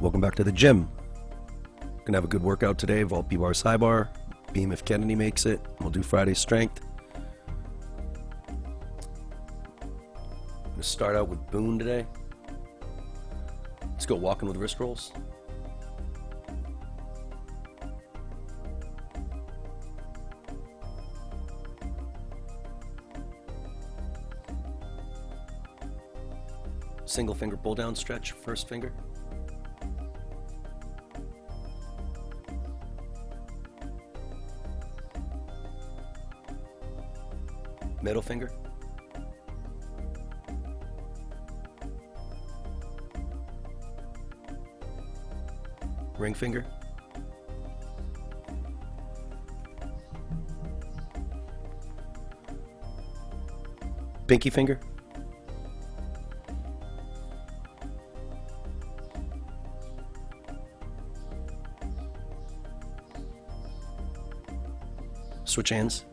Welcome back to the gym. Gonna have a good workout today. Vault B-bar, side bar, beam if Kennedy makes it. We'll do Friday strength. I'm gonna start out with Boone today. Let's go walking with wrist rolls. Single finger pull down stretch, first finger. Middle finger. Ring finger. Pinky finger. Switch hands.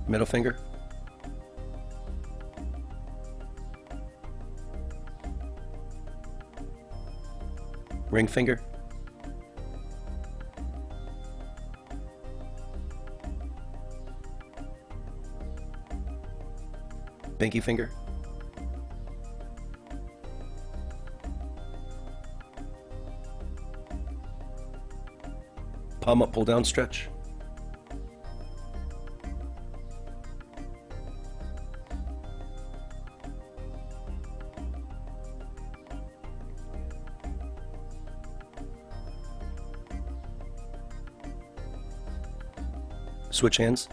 Middle finger. Ring finger. Pinky finger. Palm up, pull down stretch. Switch hands.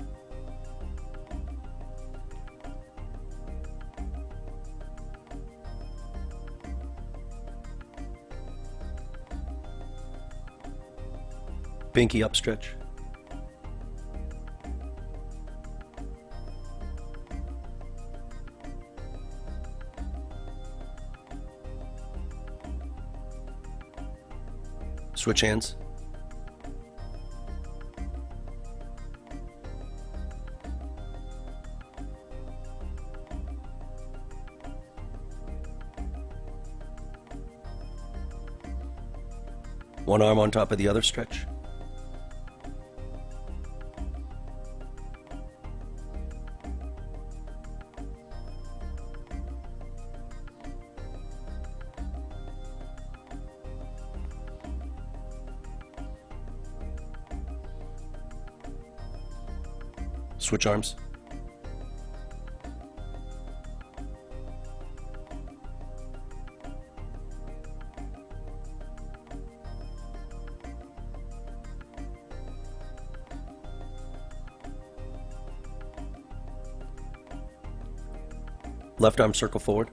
Pinky up stretch. Switch hands. One arm on top of the other stretch. Switch arms. Left arm circle forward.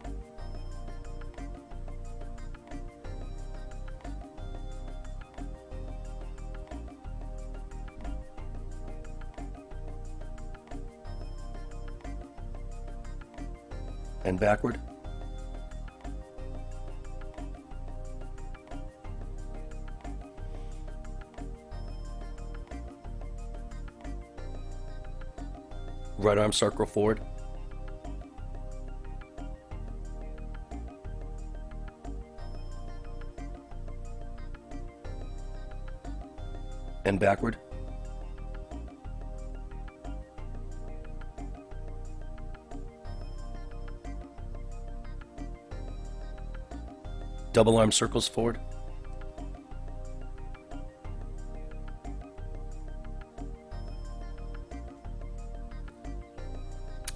And backward. Right arm circle forward. And backward. Double arm circles forward.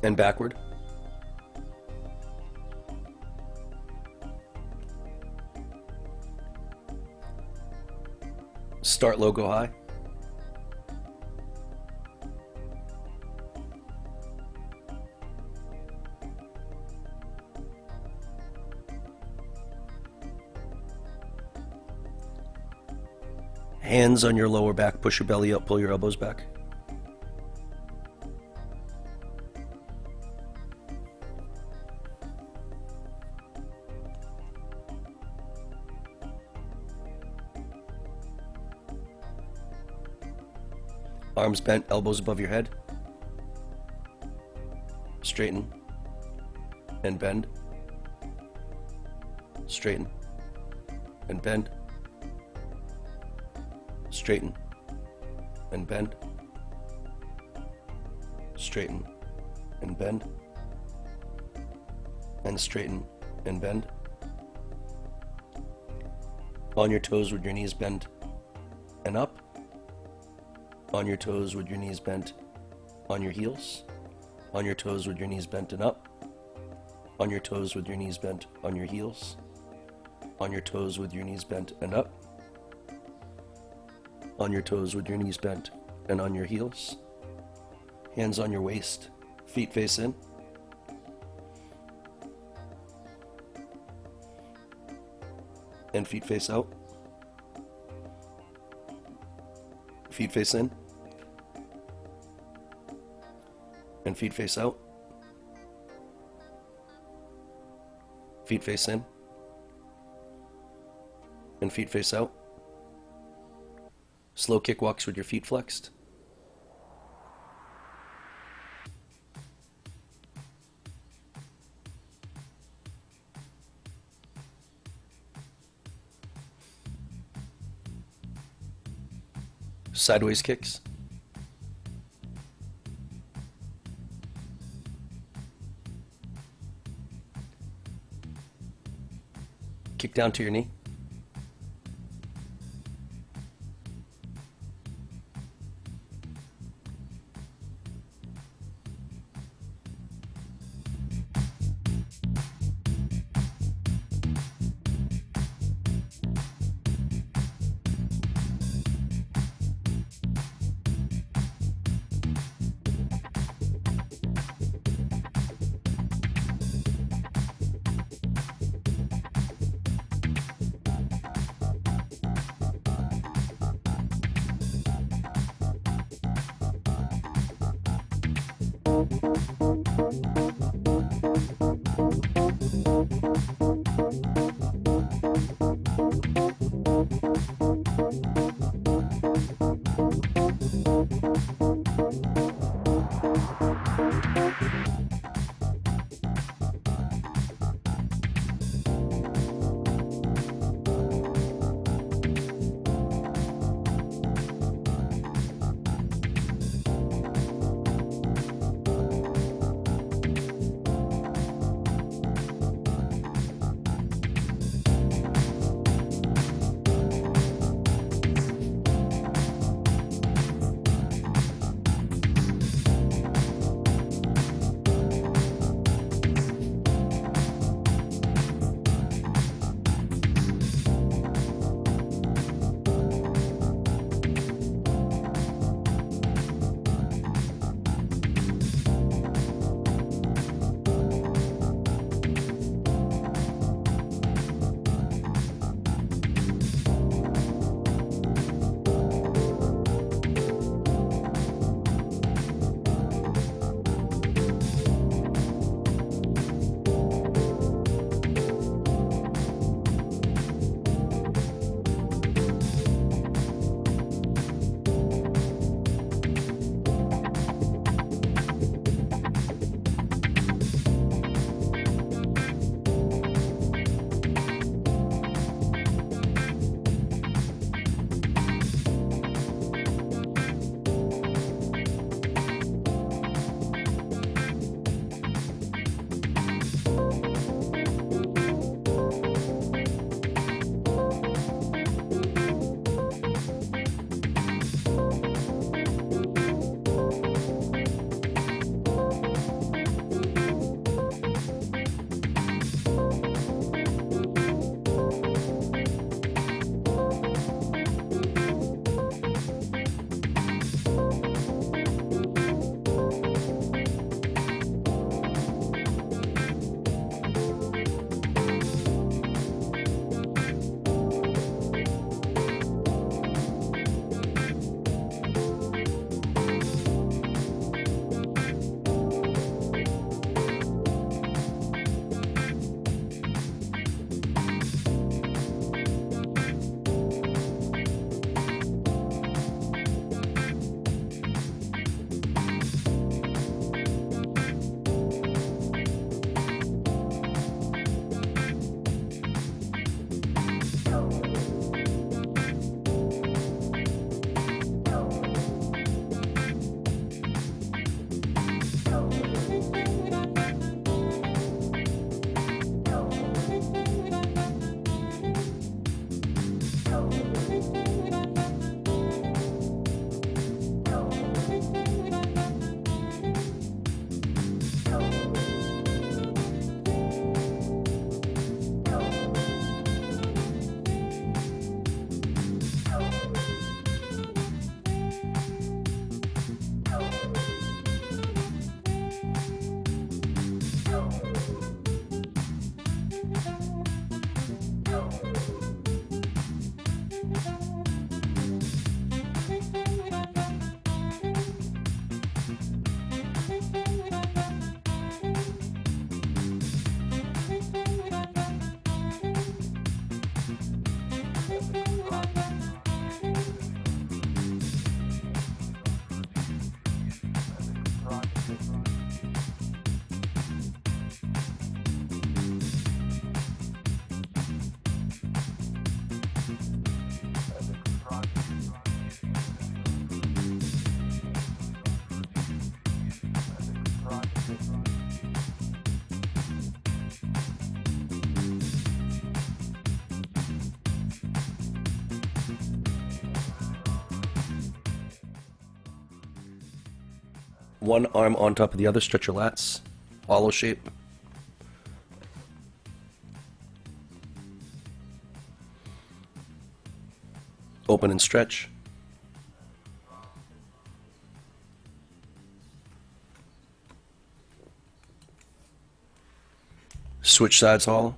And backward. Start low, go high. Hands on your lower back, push your belly up, pull your elbows back. Arms bent, elbows above your head. Straighten and bend. Straighten and bend. Straighten and bend. Straighten and bend. And straighten and bend. On your toes with your knees bent and up. On your toes with your knees bent on your heels. On your toes with your knees bent and up. On your toes with your knees bent on your heels. On your toes with your knees bent and up. On your toes with your knees bent and on your heels. Hands on your waist, feet face in. And feet face out. Feet face in. And feet face out. Feet face in. And feet face out. Slow kick walks with your feet flexed. Sideways kicks. Kick down to your knee. One arm on top of the other, stretch your lats, hollow shape. Open and stretch. Switch sides hollow.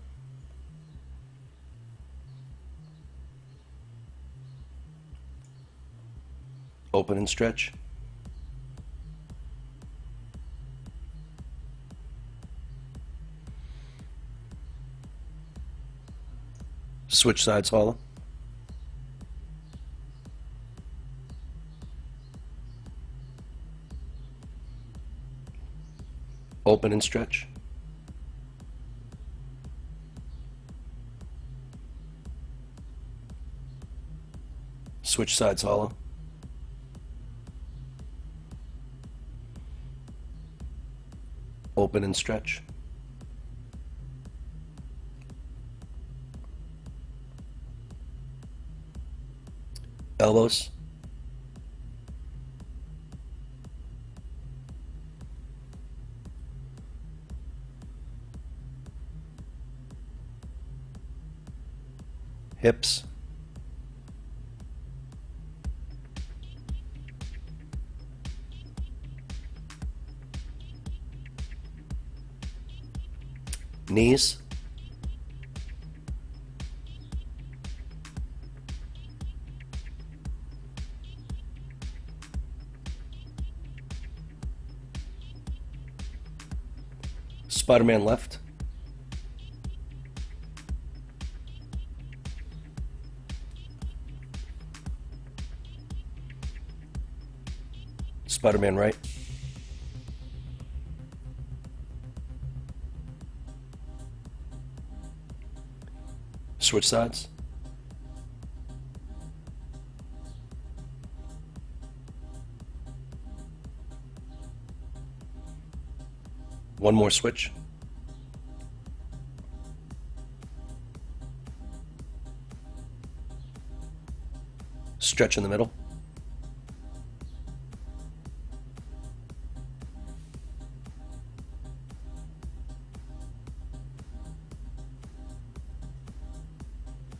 Open and stretch. Switch sides hollow. Open and stretch. Switch sides hollow. Open and stretch. Elbows. Hips. Knees. Spider-Man left. Spider-Man right. Switch sides. One more switch. Stretch in the middle.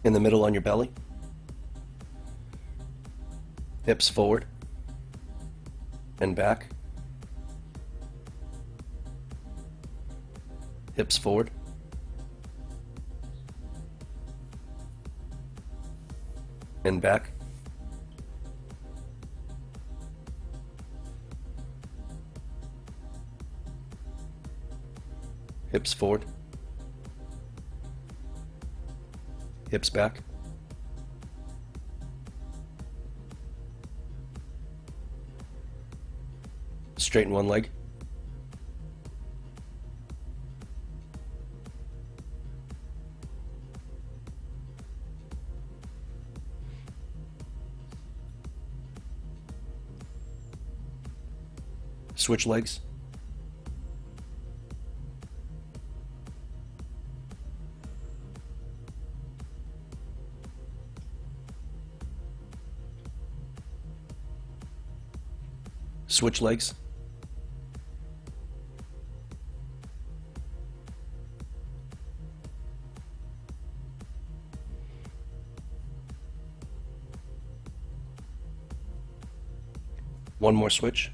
In the middle on your belly. Hips forward and back. Hips forward. And back. Hips forward. Hips back. Straighten one leg. Switch legs. Switch legs. One more switch.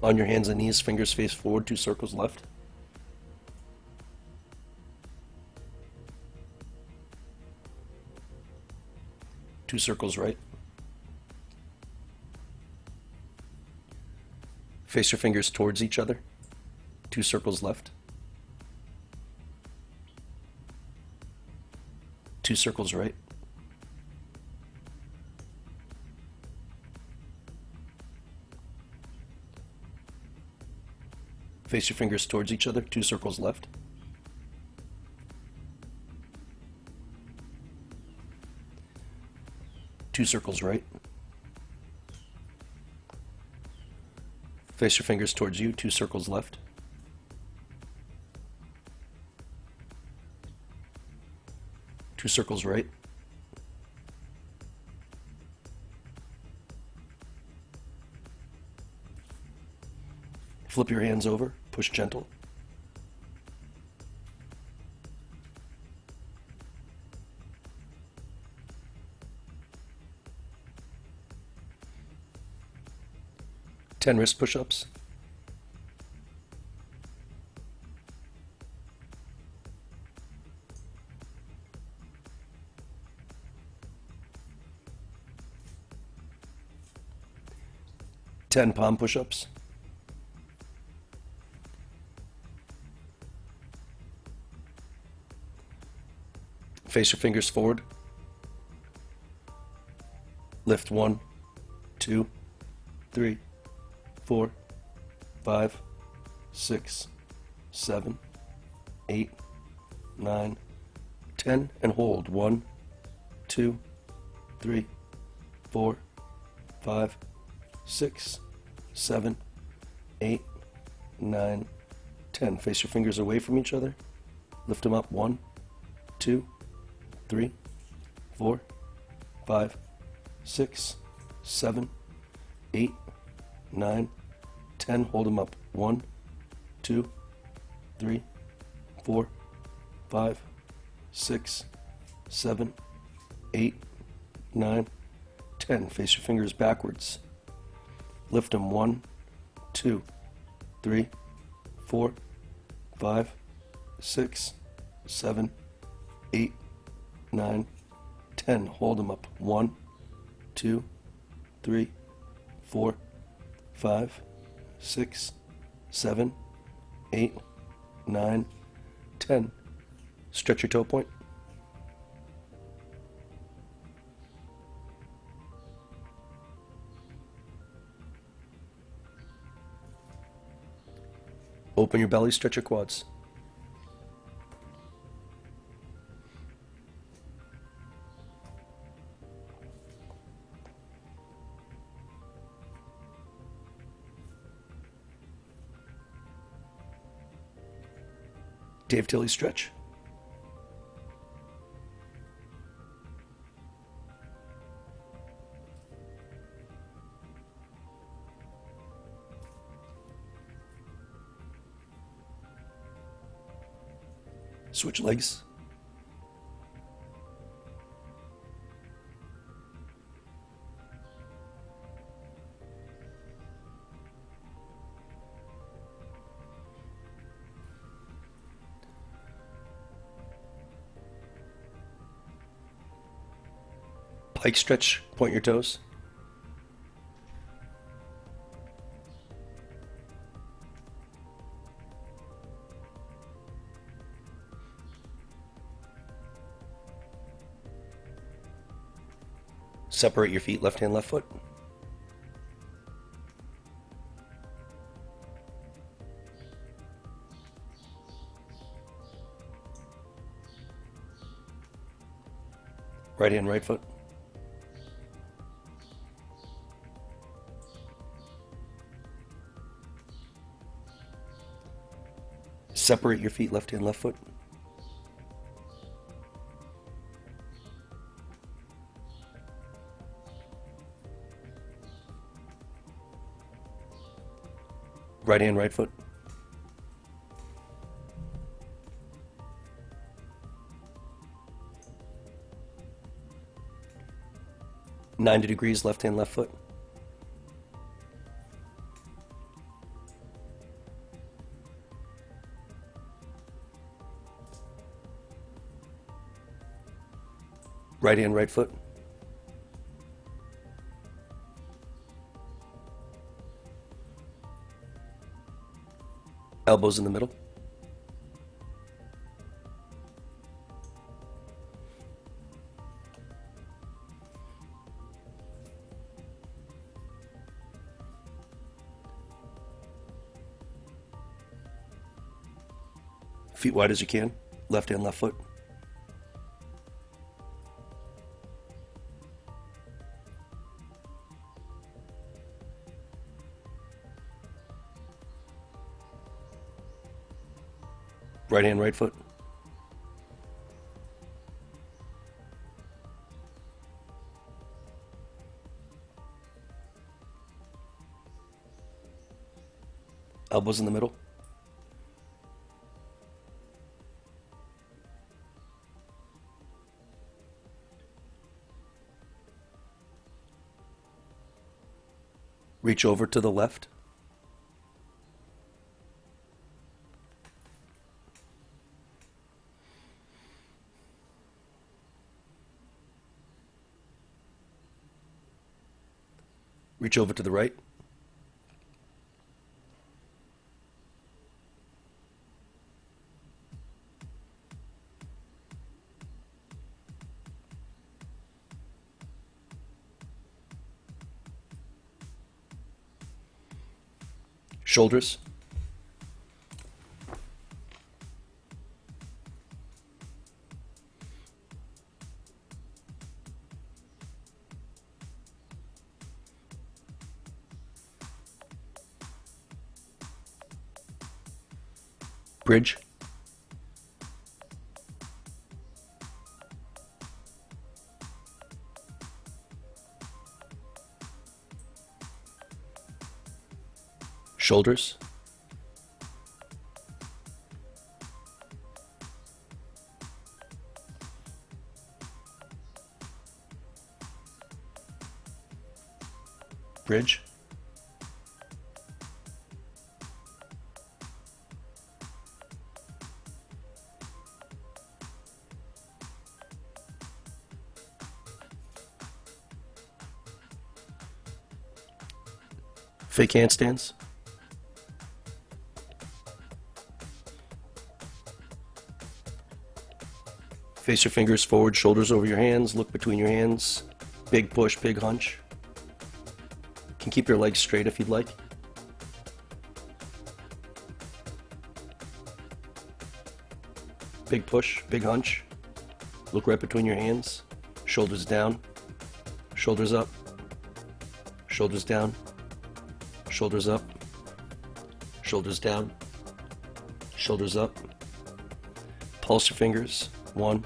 On your hands and knees, fingers face forward, 2 circles left. Two circles right. Face your fingers towards each other, 2 circles left. 2 circles right. Face your fingers towards each other, 2 circles left. Two circles right. Face your fingers towards you, 2 circles left. 2 circles right. Flip your hands over, push gentle. Ten wrist push-ups. Ten palm push-ups. Face your fingers forward. Lift 1, 2, 3, 4, 5, 6, 7, 8, 9, 10, and hold 1, 2, 3, 4, 5, 6, 7, 8, 9, 10. Face your fingers away from each other. Lift them up 1, 2, 3, 4, 5, 6, 7, 8, 9, 10. Hold them up 1, 2, 3, 4, 5, 6, 7, 8, 9, 10. Face your fingers backwards. Lift them 1, 2, 3, 4, 5, 6, 7, 8, 9, 10. Hold them up 1, 2, 3, 4, 5, 6, 7, 8, 9, 10. Stretch your toe point. Open your belly, stretch your quads. Dave Tilley stretch. Switch legs. Pike stretch, point your toes. Separate your feet, left hand, left foot. Right hand, right foot. Separate your feet, left hand, left foot. Right hand, right foot. "90 degrees, left hand, left foot. Right hand, right foot. Elbows in the middle. Feet wide as you can. Left hand, left foot. Right hand, right foot. Elbows in the middle. Reach over to the left. Reach over to the right. Shoulders. Bridge. Shoulders. Bridge. Fake handstands. Face your fingers forward, shoulders over your hands, look between your hands. Big push, big hunch. You can keep your legs straight if you'd like. Big push, big hunch. Look right between your hands. Shoulders down, shoulders up, shoulders down, shoulders up, shoulders down, shoulders up. Pulse your fingers. 1,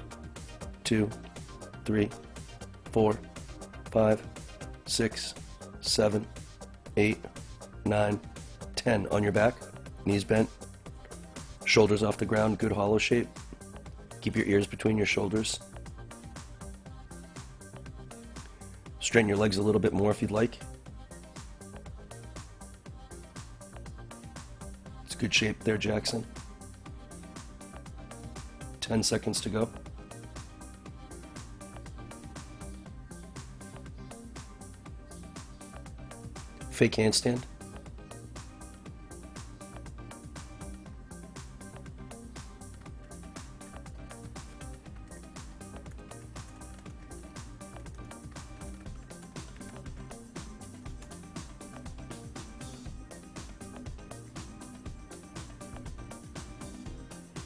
2, 3, 4, 5, 6, 7, 8, 9, 10. On your back, knees bent, shoulders off the ground, good hollow shape. Keep your ears between your shoulders. Straighten your legs a little bit more if you'd like. It's good shape there, Jackson. 10 seconds to go. Fake handstand.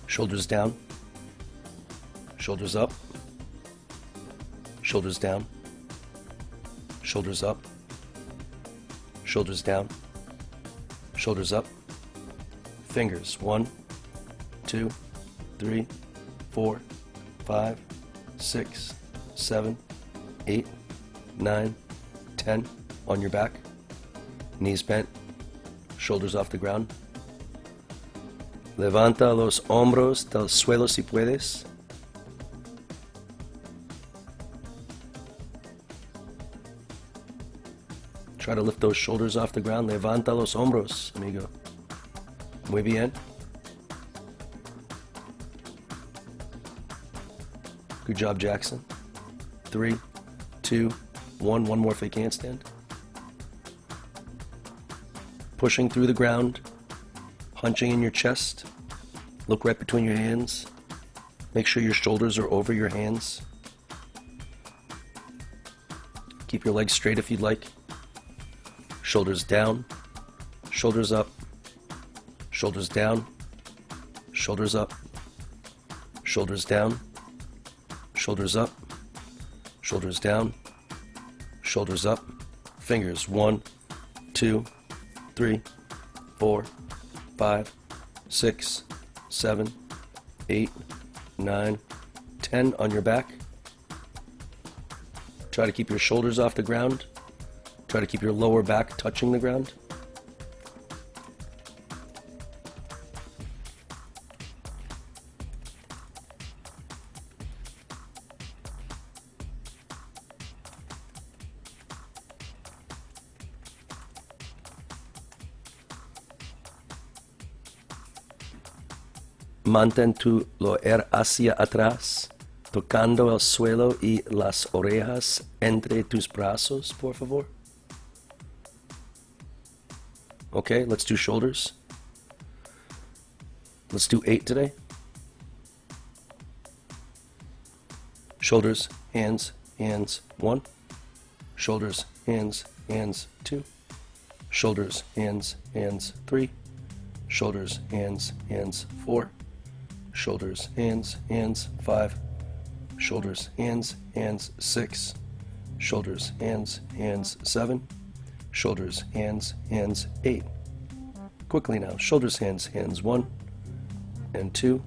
Shoulders down. Shoulders up, shoulders down, shoulders up, shoulders down, shoulders up. Fingers, 1, 2, 3, 4, 5, 6, 7, 8, 9, 10. On your back, knees bent, shoulders off the ground. Levanta los hombros del suelo si puedes. Try to lift those shoulders off the ground. Levanta los hombros, amigo. Muy bien. Good job, Jackson. 3, 2, 1. One more fake handstand. Pushing through the ground. Hunching in your chest. Look right between your hands. Make sure your shoulders are over your hands. Keep your legs straight if you'd like. Shoulders down, shoulders up, shoulders down, shoulders up, shoulders down, shoulders up, shoulders down, shoulders up. Fingers, 1, 2, 3, 4, 5, 6, 7, 8, 9, 10. On your back. Try to keep your shoulders off the ground. Try to keep your lower back touching the ground. Mantén tu loer hacia atrás, tocando el suelo y las orejas entre tus brazos, por favor. Okay, let's do shoulders. Let's do 8 today. Shoulders, hands, hands, 1. Shoulders, hands, hands, 2. Shoulders, hands, hands, 3. Shoulders, hands, hands, 4. Shoulders, hands, hands, 5. Shoulders, hands, hands, 6. Shoulders, hands, hands, 7. Shoulders, hands, hands, 8. Quickly now. Shoulders, hands, hands, 1 and 2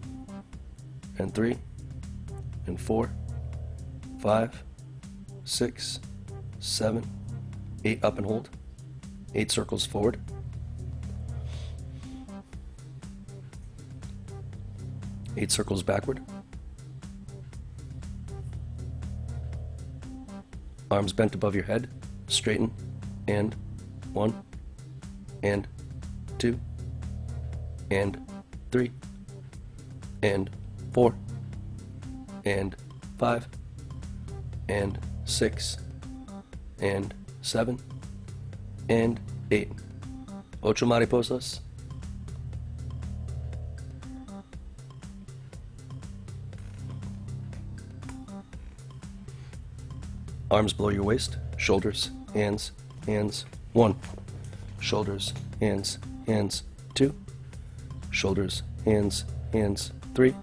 and 3 and 4, 5, 6, 7, 8. Up and hold. 8 circles forward. 8 circles backward. Arms bent above your head. Straighten. And 1 and 2 and 3 and 4 and 5 and 6 and 7 and 8. Ocho mariposas. Arms below your waist. Shoulders, hands, hands, 1. Shoulders, hands, hands, 2. Shoulders, hands, hands, 3.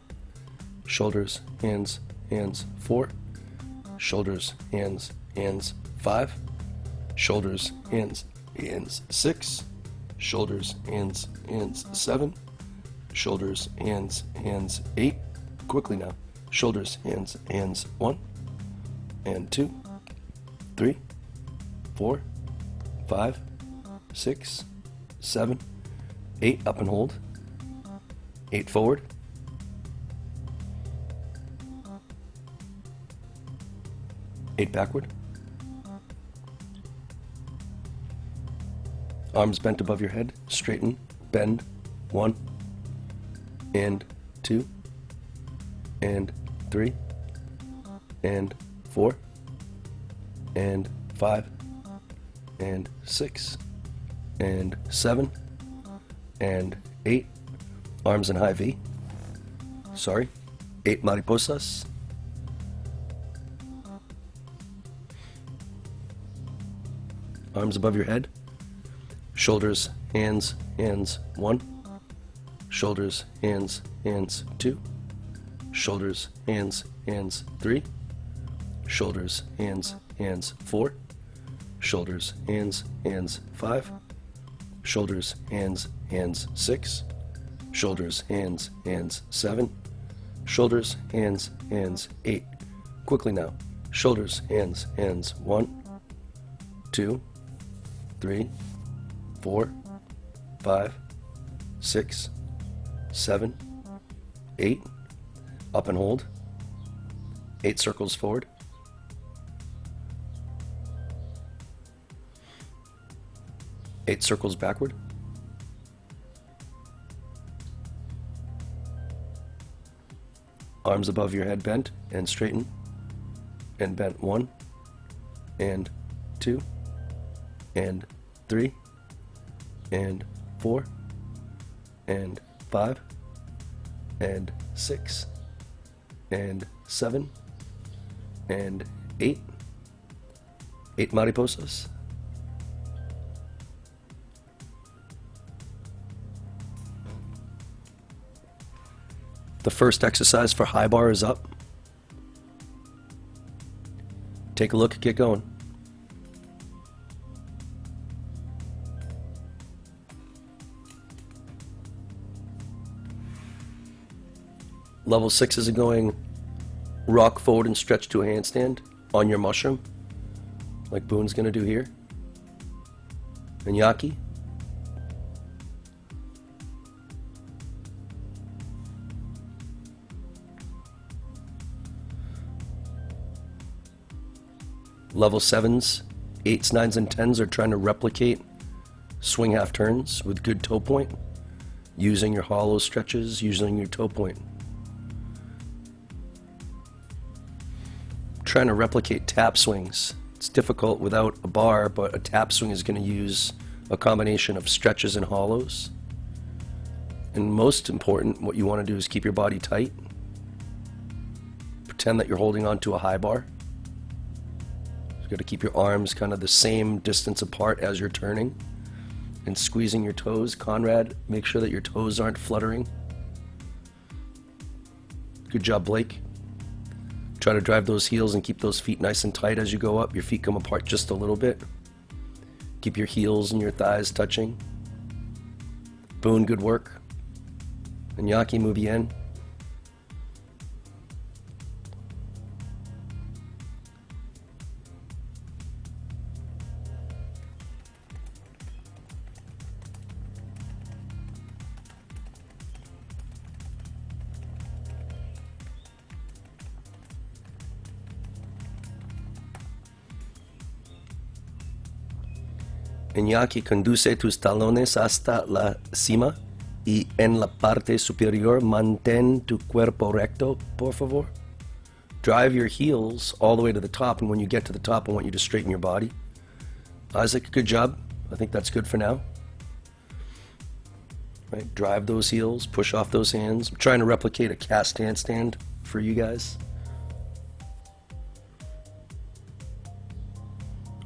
Shoulders, hands, hands, 4. Shoulders, hands, hands, 5. Shoulders, hands, hands, 6. Shoulders, hands, hands, 7. Shoulders, hands, hands, 8. Quickly now. Shoulders, hands, hands, 1 and 2, 3, 4, 5, 6, 7, 8. Up and hold. 8 forward. 8 backward. Arms bent above your head. Straighten. Bend. 1 and 2 and 3 and 4 and 5 and 6 and 7 and 8. Arms in high V. Sorry. 8 mariposas. Arms above your head. Shoulders, hands, hands, 1. Shoulders, hands, hands, 2. Shoulders, hands, hands, 3. Shoulders, hands, hands, 4. Shoulders, hands, hands, 5. Shoulders, hands, hands, 6. Shoulders, hands, hands, 7. Shoulders, hands, hands, 8. Quickly now. Shoulders, hands, hands, 1, 2, 3, 4, 5, 6, 7, 8. Up and hold. 8 circles forward. 8 circles backward. Arms above your head bent and straighten. And bent 1 and 2 and 3 and 4 and 5 and 6 and 7 and 8. 8 mariposas. The first exercise for high bar is up. Take a look, get going. Level 6 is going rock forward and stretch to a handstand on your mushroom, like Boone's going to do here. And Yaki. Level 7s, 8s, 9s, and 10s are trying to replicate swing half turns with good toe point. using your hollow stretches, using your toe point. Trying to replicate tap swings. It's difficult without a bar, but a tap swing is going to use a combination of stretches and hollows. And most important, what you want to do is keep your body tight. Pretend that you're holding onto a high bar. You've got to keep your arms kind of the same distance apart as you're turning and squeezing your toes. Conrad, make sure that your toes aren't fluttering. Good job, Blake. Try to drive those heels and keep those feet nice and tight as you go up. Your feet come apart just a little bit. Keep your heels and your thighs touching. Boone, good work. Iñaki, muy bien. Iñaki, conduce tus talones hasta la cima y en la parte superior mantén tu cuerpo recto, por favor. Drive your heels all the way to the top, and when you get to the top, I want you to straighten your body. Isaac, good job. I think that's good for now. Right, drive those heels, push off those hands. I'm trying to replicate a cast handstand for you guys.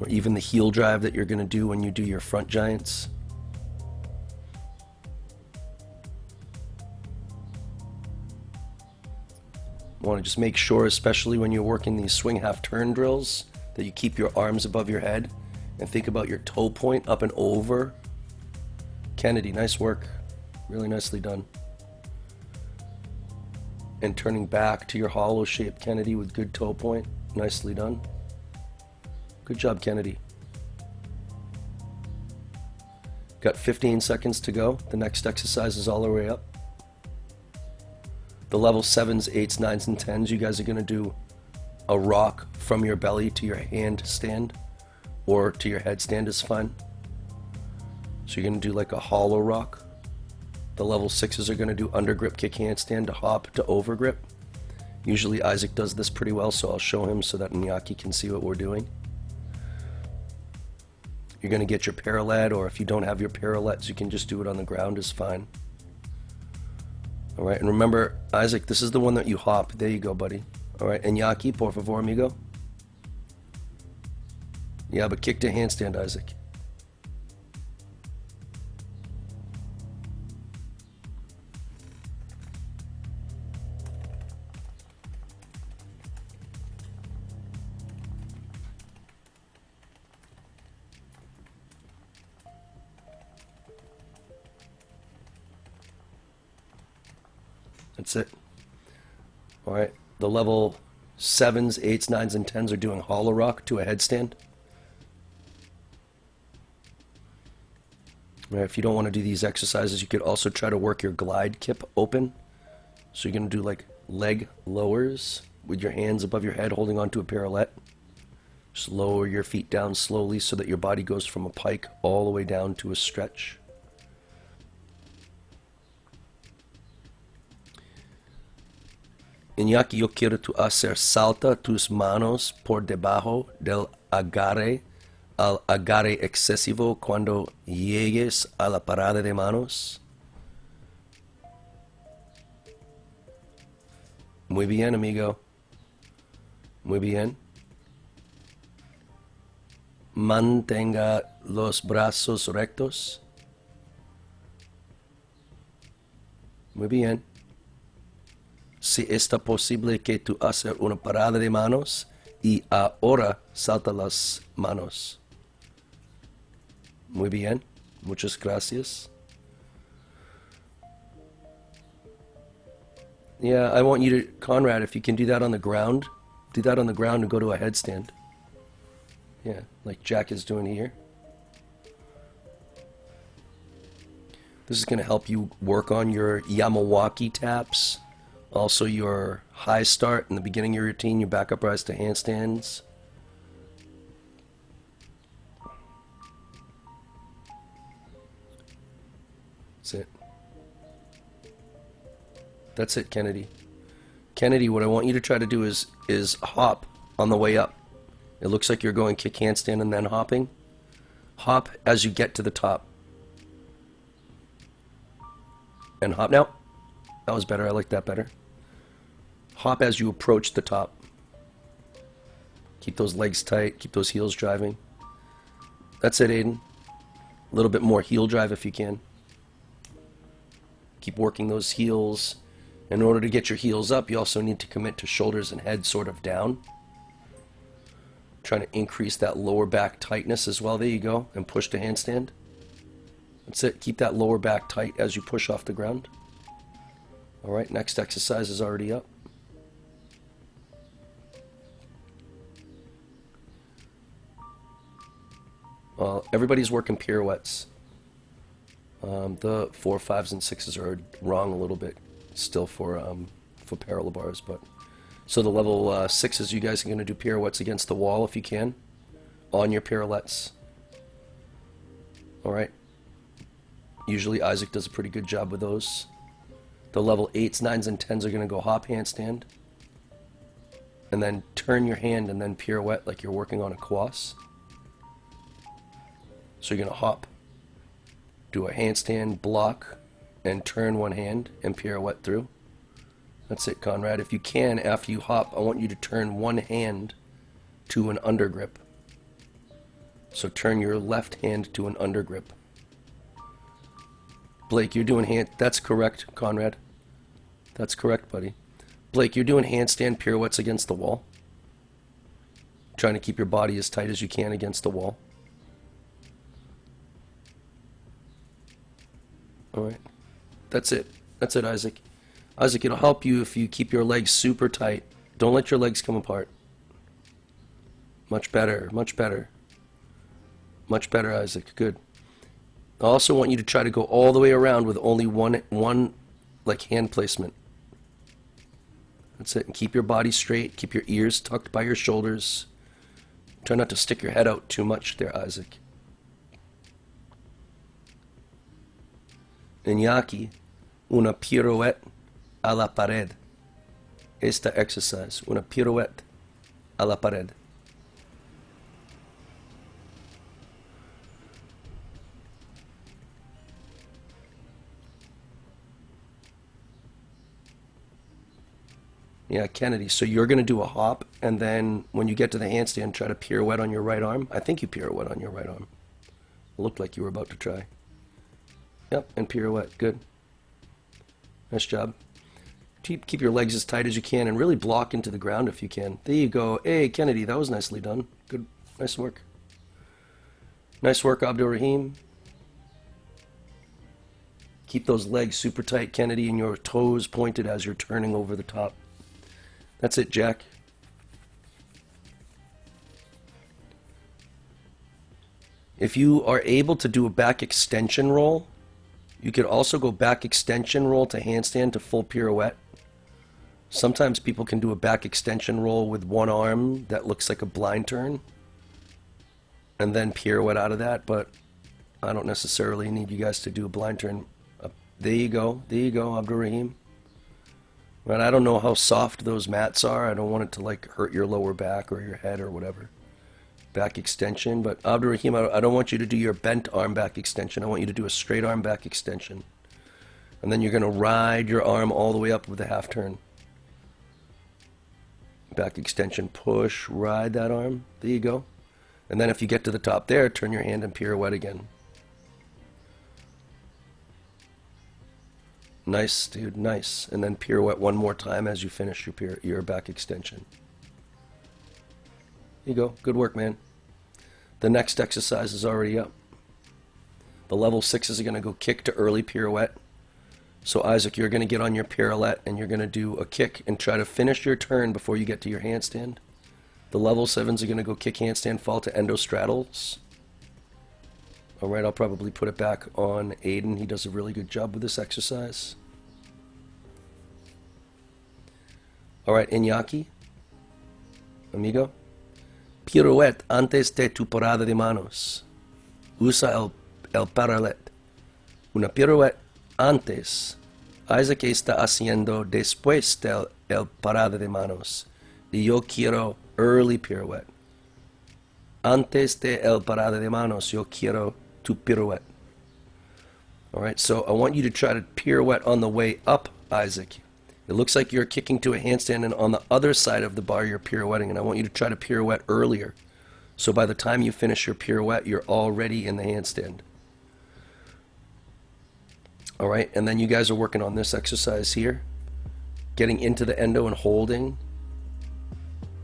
Or even the heel drive that you're going to do when you do your front giants. You want to just make sure, especially when you're working these swing half turn drills, that you keep your arms above your head and think about your toe point up and over. Kennedy, nice work. Really nicely done. And turning back to your hollow shape, Kennedy, with good toe point. Nicely done. Good job, Kennedy. Got 15 seconds to go. The next exercise is all the way up. The level 7s, 8s, 9s, and 10s, you guys are going to do a rock from your belly to your handstand, or to your headstand is fine. So you're going to do like a hollow rock. The level 6s are going to do under grip kick handstand to hop to over grip. Usually Isaac does this pretty well, so I'll show him so that Iñaki can see what we're doing. You're going to get your parallel, or if you don't have your parallettes, you can just do it on the ground, is fine. Alright, and remember, Isaac, this is the one that you hop. There you go, buddy. Alright, Iñaki, por favor, amigo. Yeah, but kick to handstand, Isaac. That's it. All right. The level 7s, 8s, 9s, and 10s are doing hollow rock to a headstand. All right, if you don't want to do these exercises, you could also try to work your glide kip open. So you're going to do like leg lowers with your hands above your head holding onto a parallel. Just lower your feet down slowly so that your body goes from a pike all the way down to a stretch. Iñaki, yo quiero tu hacer salta tus manos por debajo del agarre al agarre excesivo cuando llegues a la parada de manos. Muy bien, amigo. Muy bien. Mantenga los brazos rectos. Muy bien. Si está posible que tú hagas una parada de manos y ahora salta las manos. Muy bien. Muchas gracias. Yeah, I want you to, Conrad, if you can do that on the ground, do that on the ground and go to a headstand. Yeah, like Jack is doing here. This is going to help you work on your Yamawaki taps. Also your high start in the beginning of your routine, your back up rise to handstands. That's it. That's it, Kennedy. Kennedy, what I want you to try to do is hop on the way up. It looks like you're going kick handstand and then hopping. Hop as you get to the top. And hop now. That was better. I like that better. Hop as you approach the top. Keep those legs tight. Keep those heels driving. That's it, Aiden. A little bit more heel drive if you can. Keep working those heels. In order to get your heels up, you also need to commit to shoulders and head sort of down. Trying to increase that lower back tightness as well. There you go. And push to handstand. That's it. Keep that lower back tight as you push off the ground. Alright, next exercise is already up. Everybody's working pirouettes. The 4, 5s, and 6s are wrong a little bit still for parallel bars, but so the level 6s, you guys are going to do pirouettes against the wall if you can on your pirouettes. All right. Usually Isaac does a pretty good job with those. The level 8s, 9s, and 10s are going to go hop handstand, and then turn your hand and then pirouette like you're working on a quas. So you're going to hop, do a handstand block, and turn one hand and pirouette through. That's it, Conrad. If you can, after you hop, I want you to turn one hand to an undergrip. So turn your left hand to an undergrip. Blake, you're doing hand... That's correct, Conrad. That's correct, buddy. Blake, you're doing handstand pirouettes against the wall. Trying to keep your body as tight as you can against the wall. Alright. That's it. That's it, Isaac. Isaac, it'll help you if you keep your legs super tight. Don't let your legs come apart. Much better. Much better. Much better, Isaac. Good. I also want you to try to go all the way around with only one like hand placement. That's it. And keep your body straight. Keep your ears tucked by your shoulders. Try not to stick your head out too much there, Isaac. Iñaki, una pirouette a la pared. Esta exercise, una pirouette a la pared. Yeah, Kennedy, so you're going to do a hop, and then when you get to the handstand, try to pirouette on your right arm. I think you pirouette on your right arm. It looked like you were about to try. Yep, and pirouette. Good. Nice job. Keep your legs as tight as you can and really block into the ground if you can. There you go. Hey, Kennedy, that was nicely done. Good. Nice work. Nice work, Abdul Rahim. Keep those legs super tight, Kennedy, and your toes pointed as you're turning over the top. That's it, Jack. If you are able to do a back extension roll, you could also go back extension roll to handstand to full pirouette. Sometimes people can do a back extension roll with one arm that looks like a blind turn and then pirouette out of that, but I don't necessarily need you guys to do a blind turn. There you go. There you go, Abdul Rahim. Right, I don't know how soft those mats are. I don't want it to like hurt your lower back or your head or whatever. Back extension, but Abdul Rahim, I don't want you to do your bent arm back extension. I want you to do a straight arm back extension. And then you're going to ride your arm all the way up with a half turn. Back extension, push, ride that arm. There you go. And then if you get to the top there, turn your hand and pirouette again. Nice, dude, nice. And then pirouette one more time as you finish your back extension. Here you go. Good work, man. The next exercise is already up. The level 6s are going to go kick to early pirouette. So Isaac, you're going to get on your pirouette and you're going to do a kick and try to finish your turn before you get to your handstand. The level 7s are going to go kick handstand, fall to endo straddles. Alright, I'll probably put it back on Aiden. He does a really good job with this exercise. Alright, Iñaki. Amigo. Pirouette antes de tu parada de manos. Usa el paralet. Una pirouette antes Isaac está haciendo después del el parada de manos. Y yo quiero early pirouette. Antes de el parada de manos, yo quiero tu pirouette. All right, so I want you to try to pirouette on the way up, Isaac. It looks like you're kicking to a handstand, and on the other side of the bar, you're pirouetting, and I want you to try to pirouette earlier. So by the time you finish your pirouette, you're already in the handstand. All right, and then you guys are working on this exercise here. Getting into the endo and holding.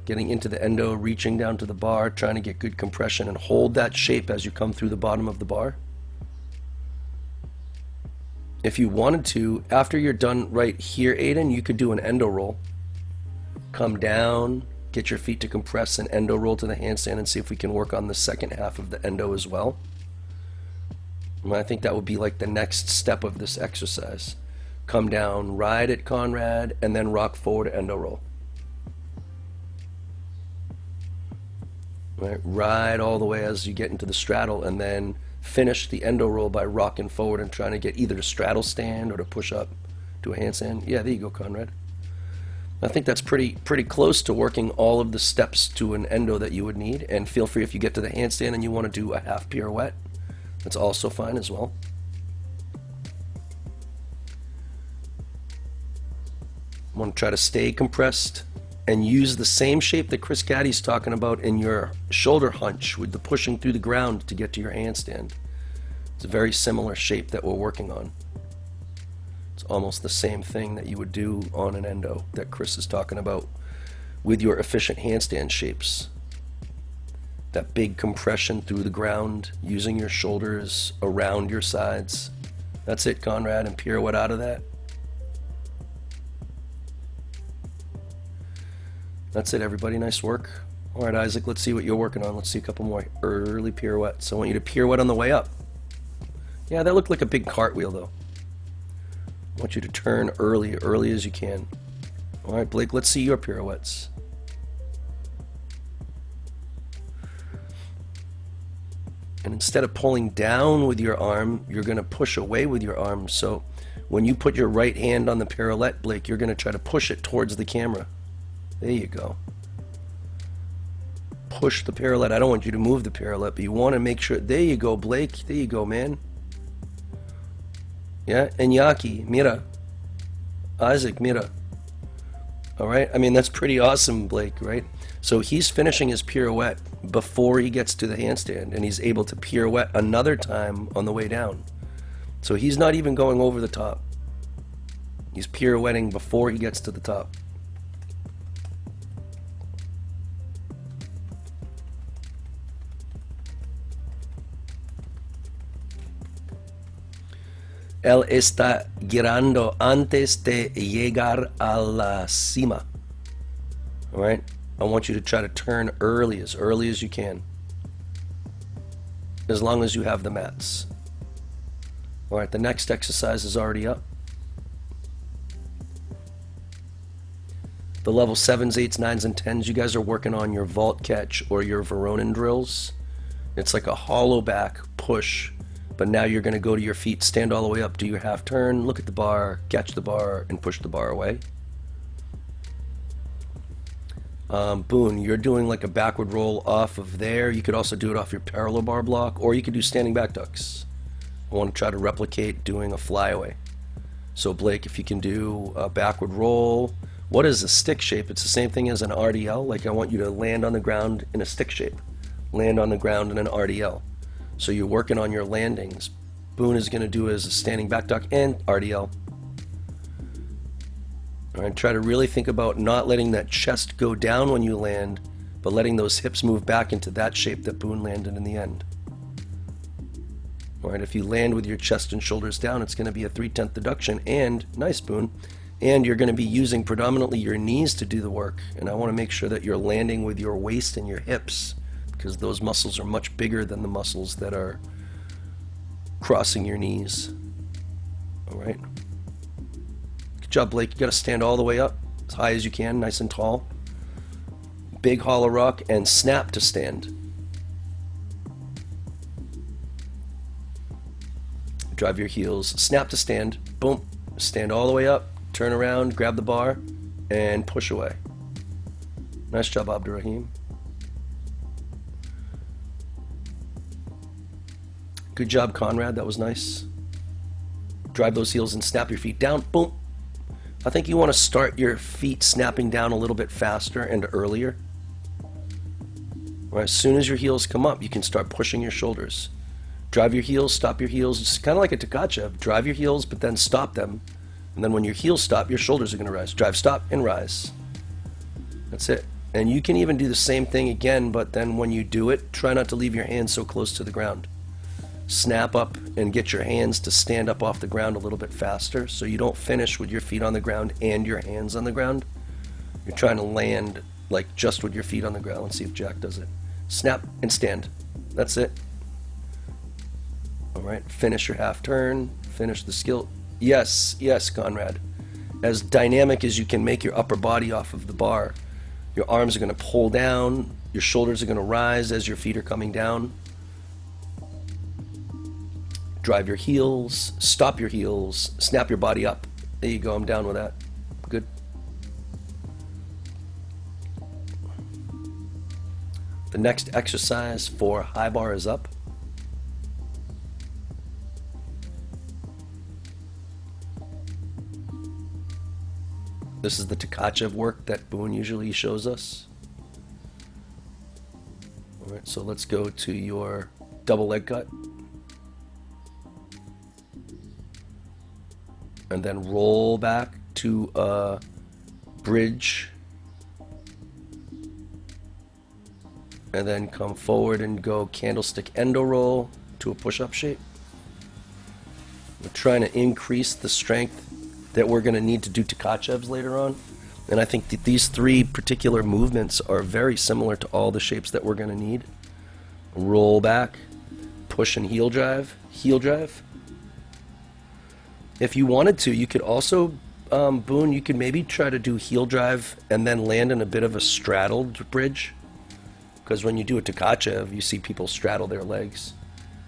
Getting into the endo, reaching down to the bar, trying to get good compression, and hold that shape as you come through the bottom of the bar. If you wanted to, after you're done right here, Aiden, you could do an endo roll. Come down, get your feet to compress, and endo roll to the handstand, and see if we can work on the second half of the endo as well. And I think that would be like the next step of this exercise. Come down, ride it, Conrad, and then rock forward, endo roll. Right, ride all the way as you get into the straddle, and then finish the endo roll by rocking forward and trying to get either to straddle stand or to push up to a handstand. Yeah, there you go, Conrad. I think that's pretty close to working all of the steps to an endo that you would need. And feel free, if you get to the handstand and you want to do a half pirouette, that's also fine as well. I want to try to stay compressed and use the same shape that Chris Gaddy's talking about in your shoulder hunch with the pushing through the ground to get to your handstand. It's a very similar shape that we're working on. It's almost the same thing that you would do on an endo that Chris is talking about with your efficient handstand shapes. That big compression through the ground, using your shoulders around your sides. That's it, Conrad, and pirouette out of that. That's it, everybody. Nice work. All right, Isaac, let's see what you're working on. Let's see a couple more early pirouettes. I want you to pirouette on the way up. Yeah, that looked like a big cartwheel, though. I want you to turn early as you can. All right, Blake, let's see your pirouettes. And instead of pulling down with your arm, you're going to push away with your arm. So when you put your right hand on the pirouette, Blake, you're going to try to push it towards the camera. There you go. Push the pirouette. I don't want you to move the pirouette, but you want to make sure. There you go, Blake. There you go, man. Yeah, and Yaki, mira. Isaac, mira. All right, I mean, that's pretty awesome, Blake, right? So he's finishing his pirouette before he gets to the handstand, and he's able to pirouette another time on the way down. So he's not even going over the top. He's pirouetting before he gets to the top. Él está girando antes de llegar a la cima. All right? I want you to try to turn early as you can. As long as you have the mats. All right, the next exercise is already up. The level 7s, 8s, 9s, and 10s, you guys are working on your vault catch or your Veronin drills. It's like a hollow back push. But now you're going to go to your feet, stand all the way up, do your half turn, look at the bar, catch the bar, and push the bar away. Boone, you're doing like a backward roll off of there. You could also do it off your parallel bar block, or you could do standing back ducks. I want to try to replicate doing a flyaway. So Blake, if you can do a backward roll. What is a stick shape? It's the same thing as an RDL. Like I want you to land on the ground in a stick shape. Land on the ground in an RDL. So you're working on your landings. Boone is going to do as a standing back duck and RDL. All right, try to really think about not letting that chest go down when you land, but letting those hips move back into that shape that Boone landed in the end. All right, if you land with your chest and shoulders down, it's going to be a 3/10 deduction, and nice, Boone. And you're going to be using predominantly your knees to do the work. And I want to make sure that you're landing with your waist and your hips, because those muscles are much bigger than the muscles that are crossing your knees. All right. Good job, Blake. You got to stand all the way up as high as you can, nice and tall. Big hollow rock and snap to stand. Drive your heels, snap to stand, boom, stand all the way up, turn around, grab the bar, and push away. Nice job, Abdurrahim. Good job, Conrad. That was nice. Drive those heels and snap your feet down. Boom. I think you want to start your feet snapping down a little bit faster and earlier. Right, as soon as your heels come up, you can start pushing your shoulders. Drive your heels, stop your heels. It's kind of like a Tkachev. Drive your heels, but then stop them. And then when your heels stop, your shoulders are going to rise. Drive, stop, and rise. That's it. And you can even do the same thing again, but then when you do it, try not to leave your hands so close to the ground. Snap up and get your hands to stand up off the ground a little bit faster so you don't finish with your feet on the ground and your hands on the ground. You're trying to land like just with your feet on the ground. Let's see if Jack does it. Snap and stand. That's it. All right, finish your half turn, finish the skill. Yes, yes, Conrad. As dynamic as you can make your upper body off of the bar, your arms are going to pull down, your shoulders are going to rise as your feet are coming down. Drive your heels, stop your heels, snap your body up. There you go, I'm down with that. Good. The next exercise for high bar is up. This is the Tkachev work that Boone usually shows us. All right, so let's go to your double leg cut. And then roll back to a bridge. And then come forward and go candlestick endo roll to a push-up shape. We're trying to increase the strength that we're going to need to do Tkachevs later on. And I think that these three particular movements are very similar to all the shapes that we're going to need. Roll back, push and heel drive, heel drive. If you wanted to, you could also, Boone, you could maybe try to do heel drive and then land in a bit of a straddled bridge. Because when you do a Tkachev, you see people straddle their legs.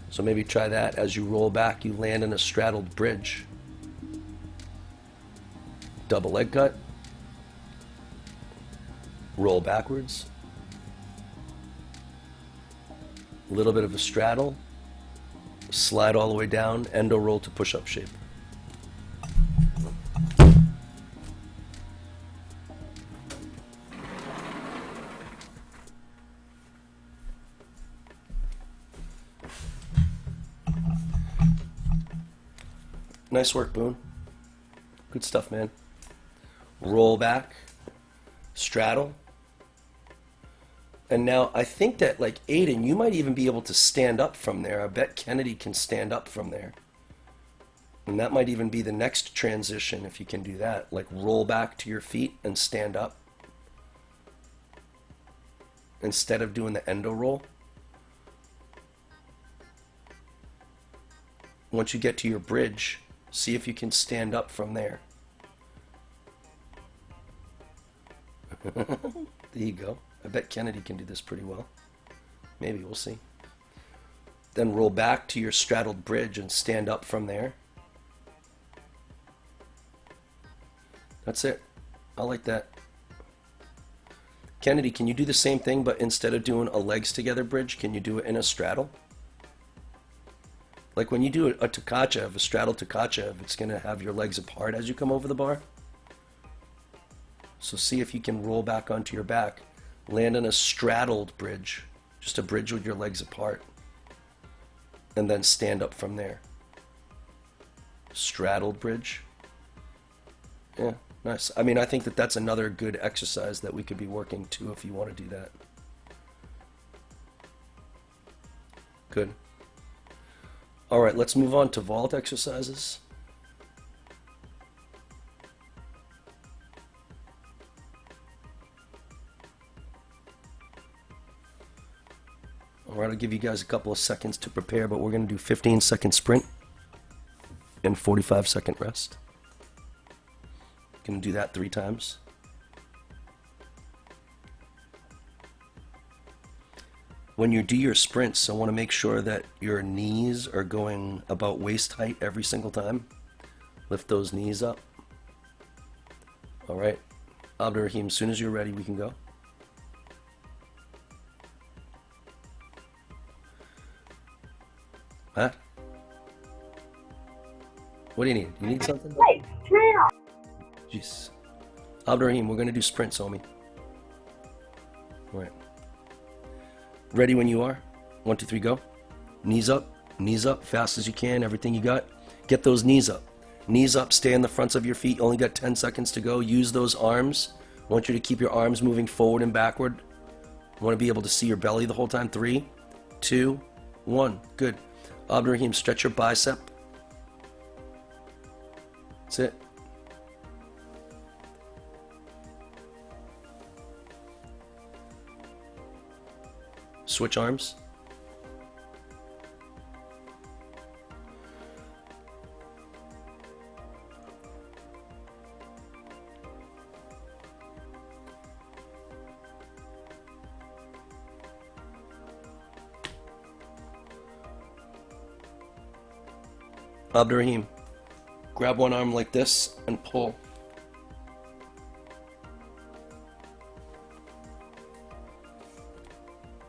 So maybe try that. As you roll back, you land in a straddled bridge. Double leg cut. Roll backwards. A little bit of a straddle. Slide all the way down. Endo roll to push-up shape. Nice work, Boone. Good stuff, man. Roll back, straddle. And now I think that, like, Aiden, you might even be able to stand up from there. I bet Kennedy can stand up from there. And that might even be the next transition if you can do that. Like, roll back to your feet and stand up. Instead of doing the endo roll. Once you get to your bridge, see if you can stand up from there. There you go. I bet Kennedy can do this pretty well. Maybe, we'll see. Then roll back to your straddled bridge and stand up from there. That's it. I like that. Kennedy, can you do the same thing, but instead of doing a legs together bridge, can you do it in a straddle? Like when you do a Tkachev, a straddle Tkachev, it's going to have your legs apart as you come over the bar. So see if you can roll back onto your back. Land in a straddled bridge. Just a bridge with your legs apart. And then stand up from there. Straddled bridge. Yeah, nice. I mean, I think that that's another good exercise that we could be working too if you want to do that. Good. All right, let's move on to vault exercises. All right, I'll give you guys a couple of seconds to prepare, but we're going to do 15-second sprint and 45-second rest. Going to do that 3 times. When you do your sprints, I want to make sure that your knees are going about waist height every single time. Lift those knees up. All right. Abdurrahim, as soon as you're ready, we can go. Huh? What do you need? You need something? Jeez. Abdurrahim, we're going to do sprints, homie. All right. Ready when you are? 1, 2, 3, go. Knees up, fast as you can, everything you got. Get those knees up. Knees up, stay in the fronts of your feet. You only got 10 seconds to go. Use those arms. I want you to keep your arms moving forward and backward. I want to be able to see your belly the whole time. 3, 2, 1. Good. Abdurrahim, stretch your bicep. That's it. Switch arms. Abdurrahim, grab one arm like this and pull.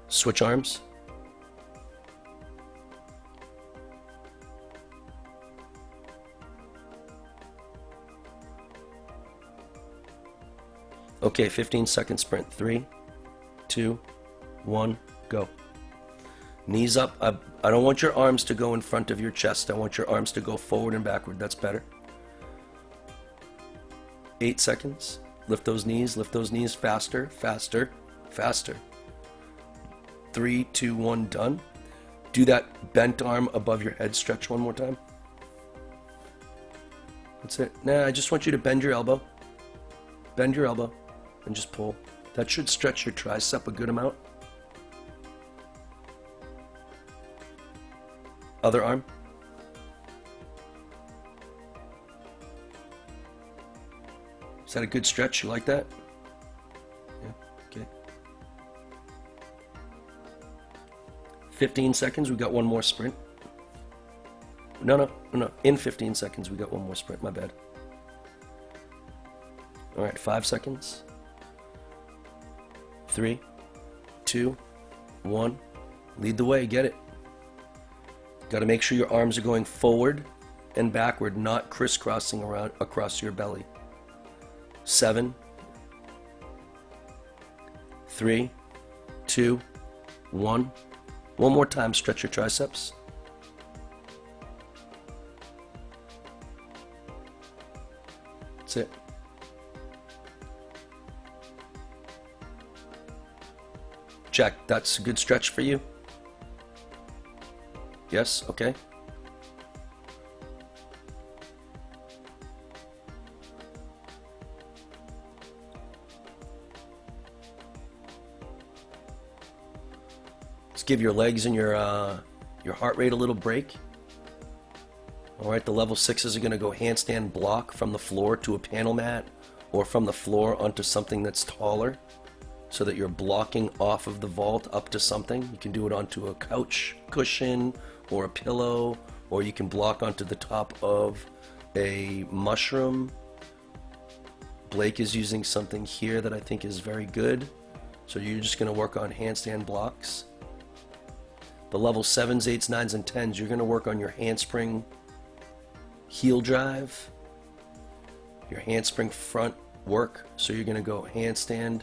Switch arms. Okay, 15-second sprint. 3, 2, 1, go. Knees up. I don't want your arms to go in front of your chest. I want your arms to go forward and backward. That's better. 8 seconds. Lift those knees. Lift those knees. Faster, faster, faster. 3, 2, 1, done. Do that bent arm above your head stretch one more time. That's it. Nah, I just want you to bend your elbow. Bend your elbow and just pull. That should stretch your tricep a good amount. Other arm. Is that a good stretch? You like that? Yeah, okay. 15 seconds, we got one more sprint. No. In 15 seconds, we got one more sprint. My bad. All right, 5 seconds. 3, 2, 1. Lead the way. Get it. Got to make sure your arms are going forward and backward, not crisscrossing around across your belly. 7, 3, 2, 1. One more time, stretch your triceps. That's it. Check. That's a good stretch for you? Yes? Okay. Let's give your legs and your heart rate a little break. All right, the level 6s are going to go handstand block from the floor to a panel mat or from the floor onto something that's taller so that you're blocking off of the vault up to something. You can do it onto a couch cushion or a pillow, or you can block onto the top of a mushroom. Blake is using something here that I think is very good. So you're just going to work on handstand blocks. The level 7s, 8s, 9s, and 10s, you're going to work on your handspring heel drive, your handspring front work. So you're going to go handstand,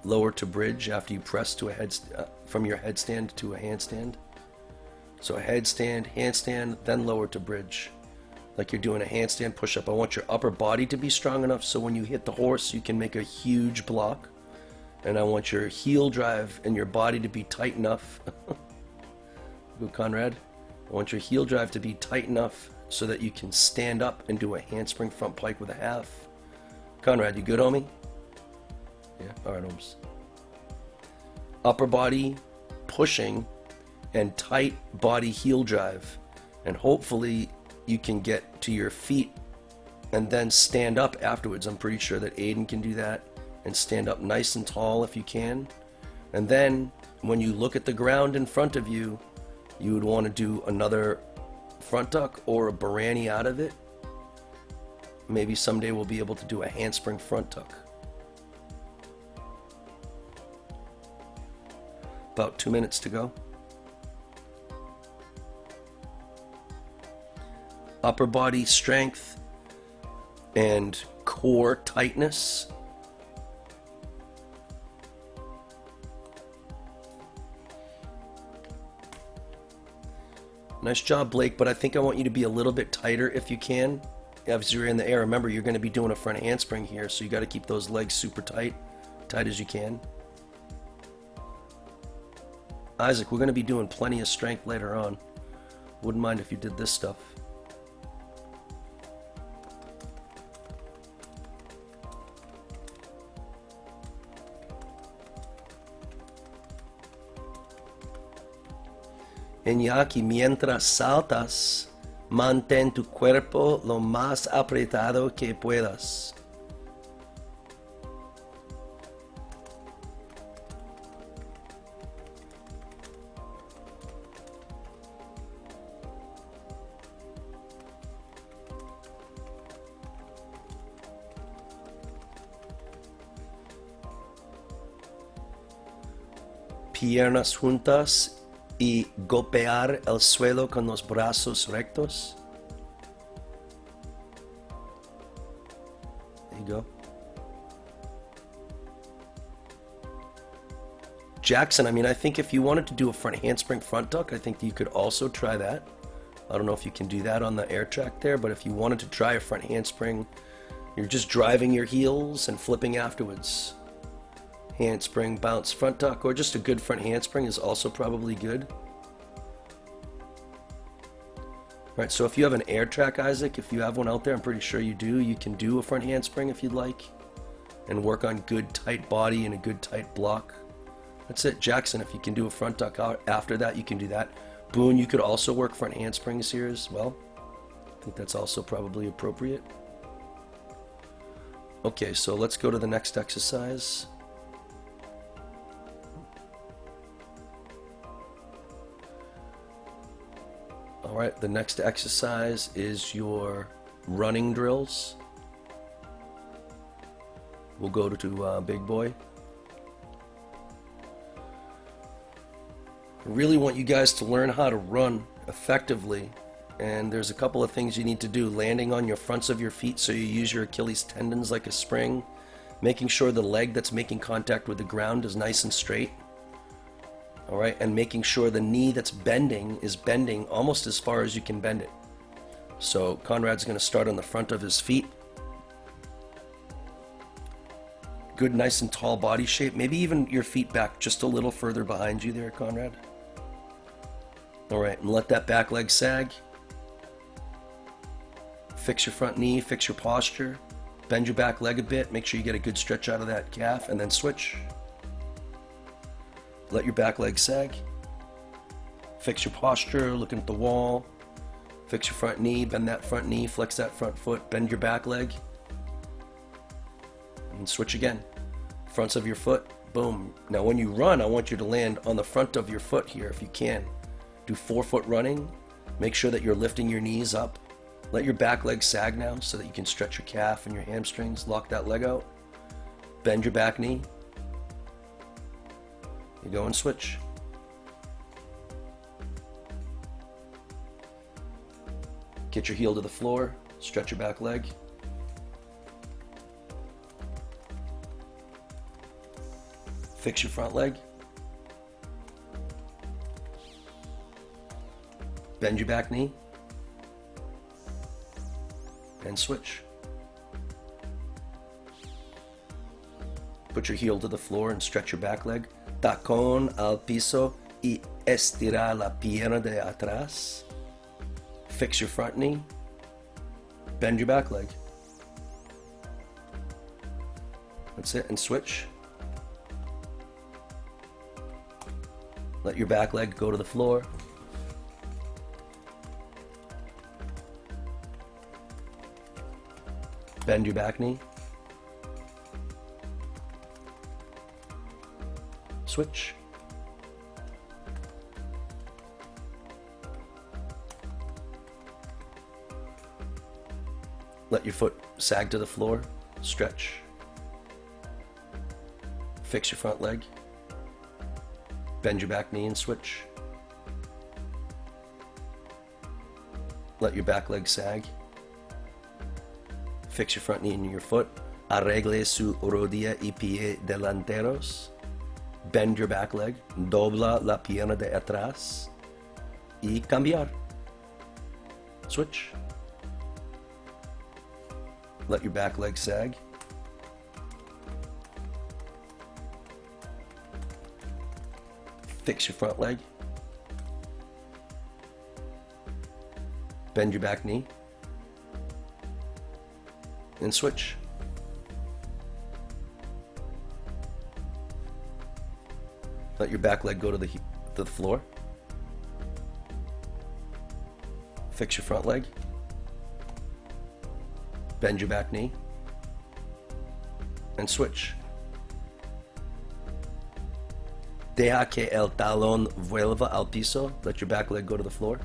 lower to bridge after you press to a from your headstand to a handstand. So a headstand, handstand, then lower to bridge. Like you're doing a handstand push-up. I want your upper body to be strong enough so when you hit the horse, you can make a huge block. And I want your heel drive and your body to be tight enough. Go, Conrad. I want your heel drive to be tight enough so that you can stand up and do a handspring front pike with a half. Conrad, you good, homie? Yeah, all right, Holmes. Upper body pushing and tight body heel drive. And hopefully you can get to your feet and then stand up afterwards. I'm pretty sure that Aiden can do that. And stand up nice and tall if you can. And then when you look at the ground in front of you, you would want to do another front tuck or a Barani out of it Maybe someday we'll be able to do a handspring front tuck. About 2 minutes to go. Upper body strength and core tightness. Nice job, Blake, but I think I want you to be a little bit tighter if you can. As you're in the air, remember you're going to be doing a front handspring here, so you got to keep those legs super tight, tight as you can. Isaac, we're going to be doing plenty of strength later on. Wouldn't mind if you did this stuff. Iñaki, mientras saltas, mantén tu cuerpo lo más apretado que puedas. Piernas juntas y golpear el suelo con los brazos rectos. There you go. Jackson, I mean, I think if you wanted to do a front handspring front tuck, I think you could also try that. I don't know if you can do that on the air track there, but if you wanted to try a front handspring, you're just driving your heels and flipping afterwards. Handspring, bounce, front tuck, or just a good front handspring is also probably good. Right, so if you have an air track, Isaac, if you have one out there, I'm pretty sure you do, you can do a front handspring if you'd like, and work on good tight body and a good tight block. That's it. Jackson, if you can do a front tuck out after that, you can do that. Boone, you could also work front handsprings here as well. I think that's also probably appropriate. Okay, so let's go to the next exercise. All right, the next exercise is your running drills. We'll go to Big Boy. I really want you guys to learn how to run effectively, and there's a couple of things you need to do. Landing on your fronts of your feet so you use your Achilles tendons like a spring, making sure the leg that's making contact with the ground is nice and straight. All right, and making sure the knee that's bending is bending almost as far as you can bend it. So Conrad's going to start on the front of his feet. Good, nice and tall body shape. Maybe even your feet back just a little further behind you there, Conrad. All right, and let that back leg sag. Fix your front knee, fix your posture. Bend your back leg a bit. Make sure you get a good stretch out of that calf, and then switch. Let your back leg sag. Fix your posture, looking at the wall. Fix your front knee, bend that front knee, flex that front foot, bend your back leg. And switch again. Fronts of your foot, boom. Now when you run, I want you to land on the front of your foot here if you can. Do 4-foot running. Make sure that you're lifting your knees up. Let your back leg sag now so that you can stretch your calf and your hamstrings. Lock that leg out. Bend your back knee. You go and switch. Get your heel to the floor, stretch your back leg. Fix your front leg. Bend your back knee. And switch. Put your heel to the floor and stretch your back leg. Tacón al piso y estira la pierna de atrás. Fix your front knee. Bend your back leg. That's it, and switch. Let your back leg go to the floor. Bend your back knee. Switch. Let your foot sag to the floor. Stretch. Fix your front leg. Bend your back knee and switch. Let your back leg sag. Fix your front knee and your foot. Arregle su rodilla y pie delanteros. Bend your back leg. Dobla la pierna de atrás. Y cambiar. Switch. Let your back leg sag. Fix your front leg. Bend your back knee. And switch. Let your back leg go to the floor. Fix your front leg. Bend your back knee. And switch. Deja que el talón vuelva al piso. Let your back leg go to the floor.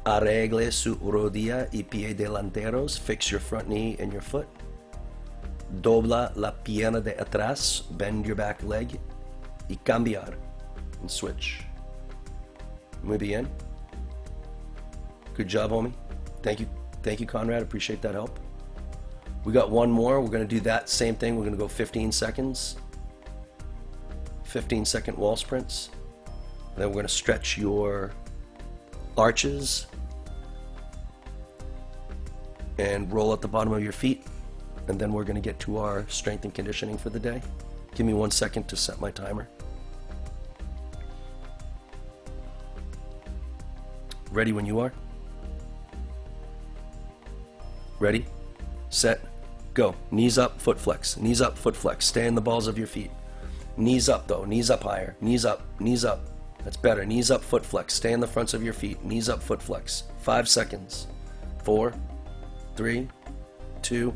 Arregle su rodilla y pie delanteros. Fix your front knee and your foot. Dobla la pierna de atrás. Bend your back leg. Y cambiar. And switch. Muy bien. Good job, homie. Thank you. Thank you, Conrad. Appreciate that help. We got one more. We're going to do that same thing. We're going to go 15 seconds. 15-second wall sprints. And then we're going to stretch your arches and roll at the bottom of your feet. And then we're going to get to our strength and conditioning for the day. Give me 1 second to set my timer. Ready when you are? Ready, set, go. Knees up, foot flex. Knees up, foot flex. Stay in the balls of your feet. Knees up though, knees up higher. Knees up, knees up. That's better. Knees up, foot flex. Stay in the fronts of your feet. Knees up, foot flex. 5 seconds. 4, 3, 2,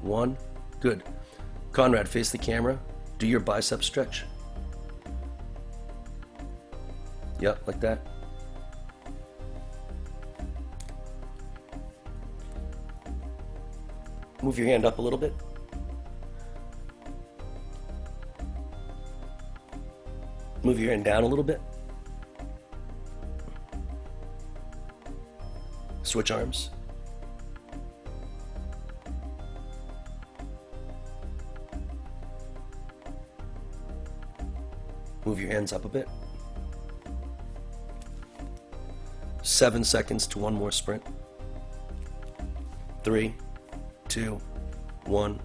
1. Good. Conrad, face the camera. Do your bicep stretch. Yep, like that. Move your hand up a little bit. Move your hand down a little bit. Switch arms. Move your hands up a bit. 7 seconds to one more sprint. 3, 2, 1,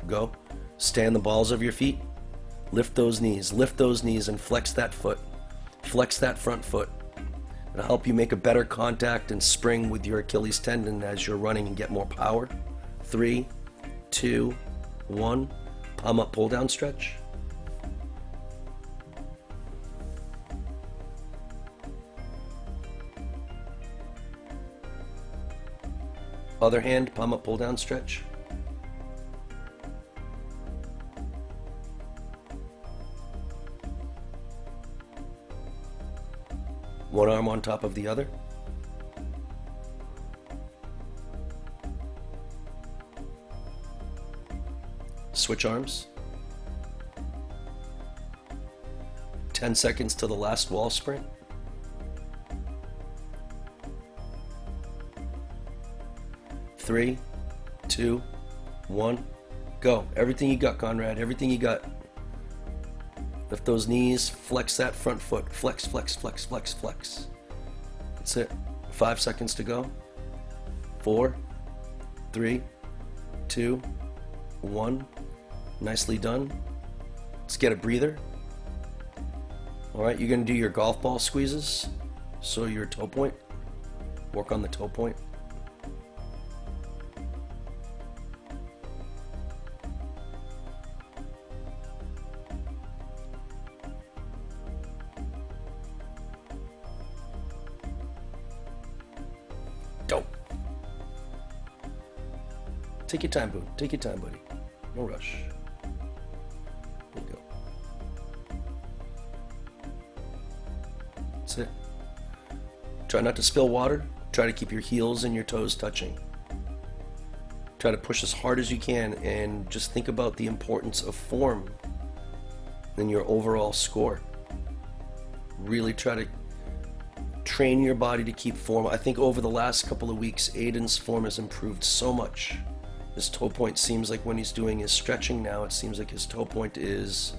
go. Stay on the balls of your feet. Lift those knees and flex that foot. Flex that front foot. It'll help you make a better contact and spring with your Achilles tendon as you're running and get more power. 3, 2, 1, palm up, pull down stretch. Other hand, palm up, pull down stretch. One arm on top of the other. Switch arms. 10 seconds to the last wall sprint. Three, 2, 1, go. Everything you got, Conrad. Everything you got. Lift those knees. Flex that front foot. Flex, flex, flex, flex, flex. That's it. 5 seconds to go. 4, 3, 2, 1. Nicely done. Let's get a breather. All right, you're going to do your golf ball squeezes. So your toe point. Work on the toe point. Dope. Take your time, boo. Take your time, buddy. No rush. There you go. That's it. Try not to spill water. Try to keep your heels and your toes touching. Try to push as hard as you can, and just think about the importance of form in your overall score. Really try to train your body to keep form. I think over the last couple of weeks, Aiden's form has improved so much. His toe point seems like when he's doing his stretching now, it seems like his toe point is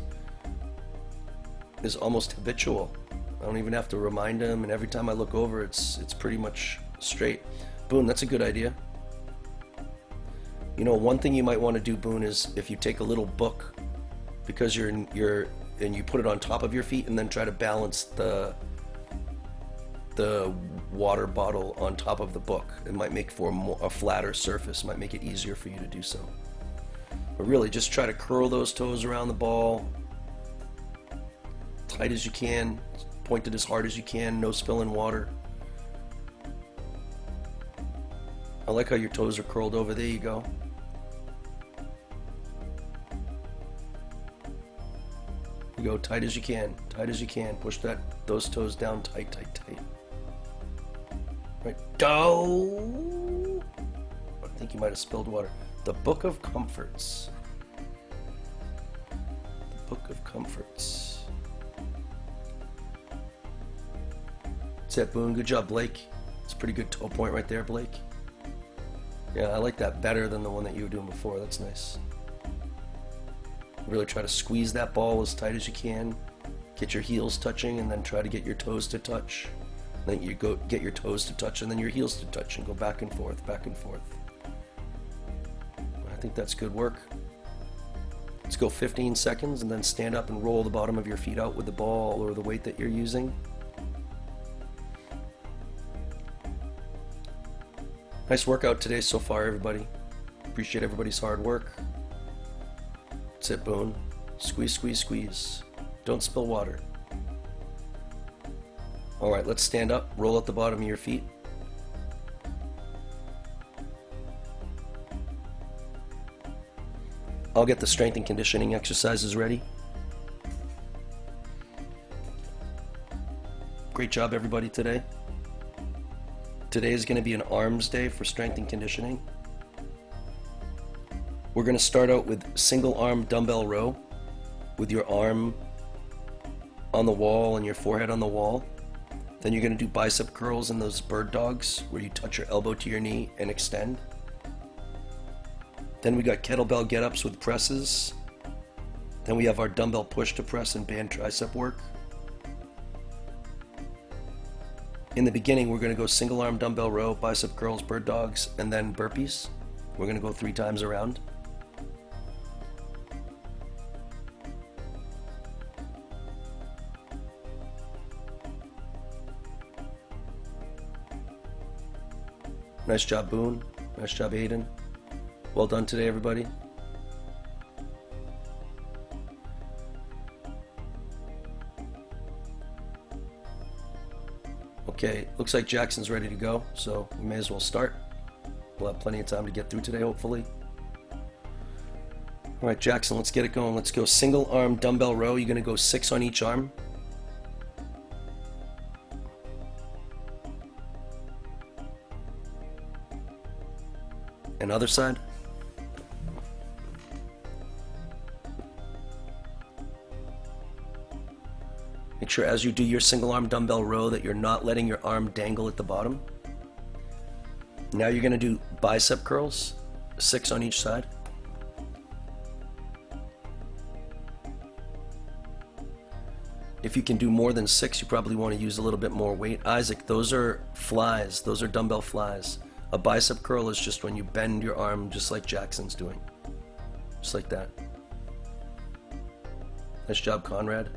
almost habitual. I don't even have to remind him, and every time I look over, it's pretty much straight. Boone, that's a good idea. You know, one thing you might want to do, Boone, is if you take a little book, because and you put it on top of your feet, and then try to balance the water bottle on top of the book. It might make for a flatter surface, might make it easier for you to do so. But really, just try to curl those toes around the ball, tight as you can, point it as hard as you can, no spilling water. I like how your toes are curled over. There you go. You go tight as you can, tight as you can. Push those toes down tight, tight, tight. Right, go. I think you might have spilled water. The Book of Comforts. The Book of Comforts. That's it, Boone. Good job, Blake. It's a pretty good toe point right there, Blake. Yeah, I like that better than the one that you were doing before. That's nice. Really try to squeeze that ball as tight as you can. Get your heels touching, and then try to get your toes to touch. Then you go get your toes to touch, and then your heels to touch, and go back and forth, back and forth. I think that's good work. Let's go 15 seconds, and then stand up and roll the bottom of your feet out with the ball or the weight that you're using. Nice workout today so far, everybody. Appreciate everybody's hard work. That's it, Boone. Squeeze, squeeze, squeeze. Don't spill water. All right, let's stand up. Roll out the bottom of your feet. I'll get the strength and conditioning exercises ready. Great job, everybody, today. Today is going to be an arms day for strength and conditioning. We're going to start out with single arm dumbbell row with your arm on the wall and your forehead on the wall. Then you're going to do bicep curls and those bird dogs where you touch your elbow to your knee and extend. Then we got kettlebell get-ups with presses. Then we have our dumbbell push to press and band tricep work. In the beginning, we're going to go single arm dumbbell row, bicep curls, bird dogs, and then burpees. We're going to go 3 times around. Nice job, Boone. Nice job, Aiden. Well done today, everybody. Okay, looks like Jackson's ready to go, so we may as well start. We'll have plenty of time to get through today, hopefully. All right, Jackson, let's get it going. Let's go single arm dumbbell row. You're going to go 6 on each arm. And other side. Make sure as you do your single arm dumbbell row that you're not letting your arm dangle at the bottom. Now you're going to do bicep curls, 6 on each side. If you can do more than 6, you probably want to use a little bit more weight. Isaac, those are flies. Those are dumbbell flies. A bicep curl is just when you bend your arm just like Jackson's doing. Just like that. Nice job, Conrad.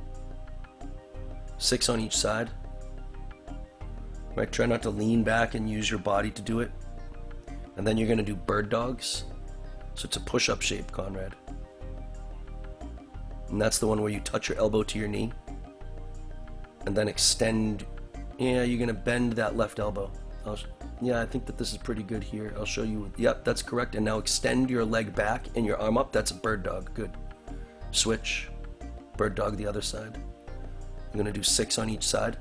6 on each side. Right, try not to lean back and use your body to do it. And then you're going to do bird dogs. So it's a push-up shape, Conrad. And that's the one where you touch your elbow to your knee. And then extend. Yeah, you're going to bend that left elbow. Yeah, I think that this is pretty good here. I'll show you. Yep, that's correct. And now extend your leg back and your arm up. That's a bird dog. Good. Switch. Bird dog the other side. I'm going to do 6 on each side.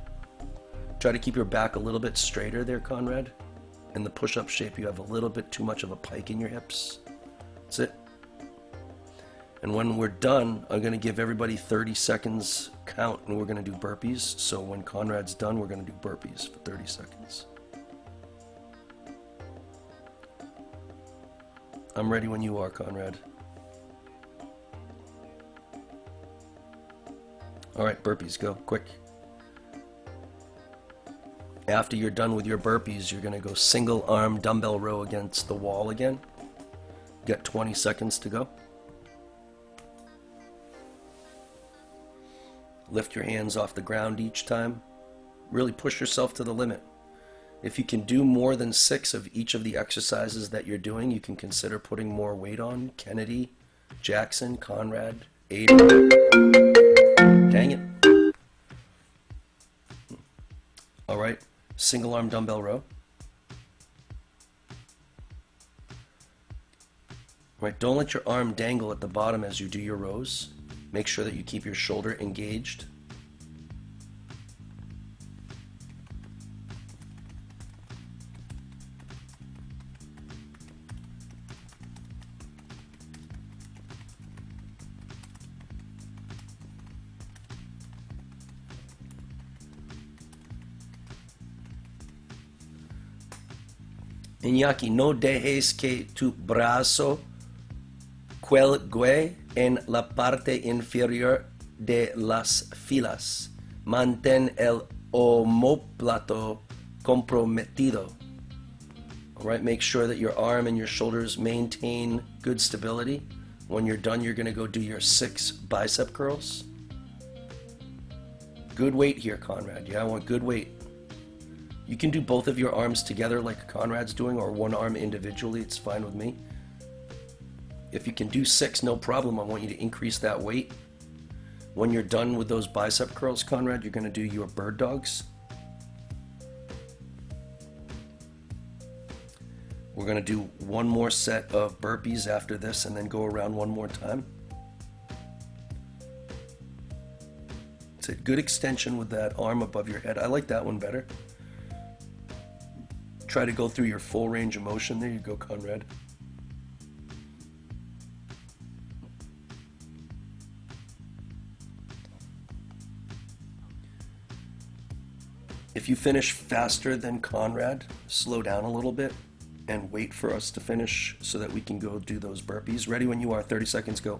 Try to keep your back a little bit straighter there, Conrad. in the push-up shape, you have a little bit too much of a pike in your hips. That's it. And when we're done, I'm going to give everybody 30 seconds count, and we're going to do burpees. So when Conrad's done, we're going to do burpees for 30 seconds. I'm ready when you are, Conrad. All right, burpees, go, quick. After you're done with your burpees, you're going to go single arm dumbbell row against the wall again. You got 20 seconds to go. Lift your hands off the ground each time. Really push yourself to the limit. If you can do more than 6 of each of the exercises that you're doing, you can consider putting more weight on. Kennedy, Jackson, Conrad, Aiden. Dang it. All right, single arm dumbbell row. All right, don't let your arm dangle at the bottom as you do your rows. Make sure that you keep your shoulder engaged. Iñaki, no dejes que tu brazo cuelgue en la parte inferior de las filas. Mantén el omóplato comprometido. All right, make sure that your arm and your shoulders maintain good stability. When you're done, you're going to go do your 6 bicep curls. Good weight here, Conrad. Yeah, I want good weight. You can do both of your arms together like Conrad's doing, or one arm individually. It's fine with me. If you can do 6, no problem. I want you to increase that weight. When you're done with those bicep curls, Conrad, you're going to do your bird dogs. We're going to do one more set of burpees after this and then go around one more time. It's a good extension with that arm above your head. I like that one better. Try to go through your full range of motion. There you go, Conrad. If you finish faster than Conrad, slow down a little bit and wait for us to finish so that we can go do those burpees. Ready when you are. 30 seconds, go.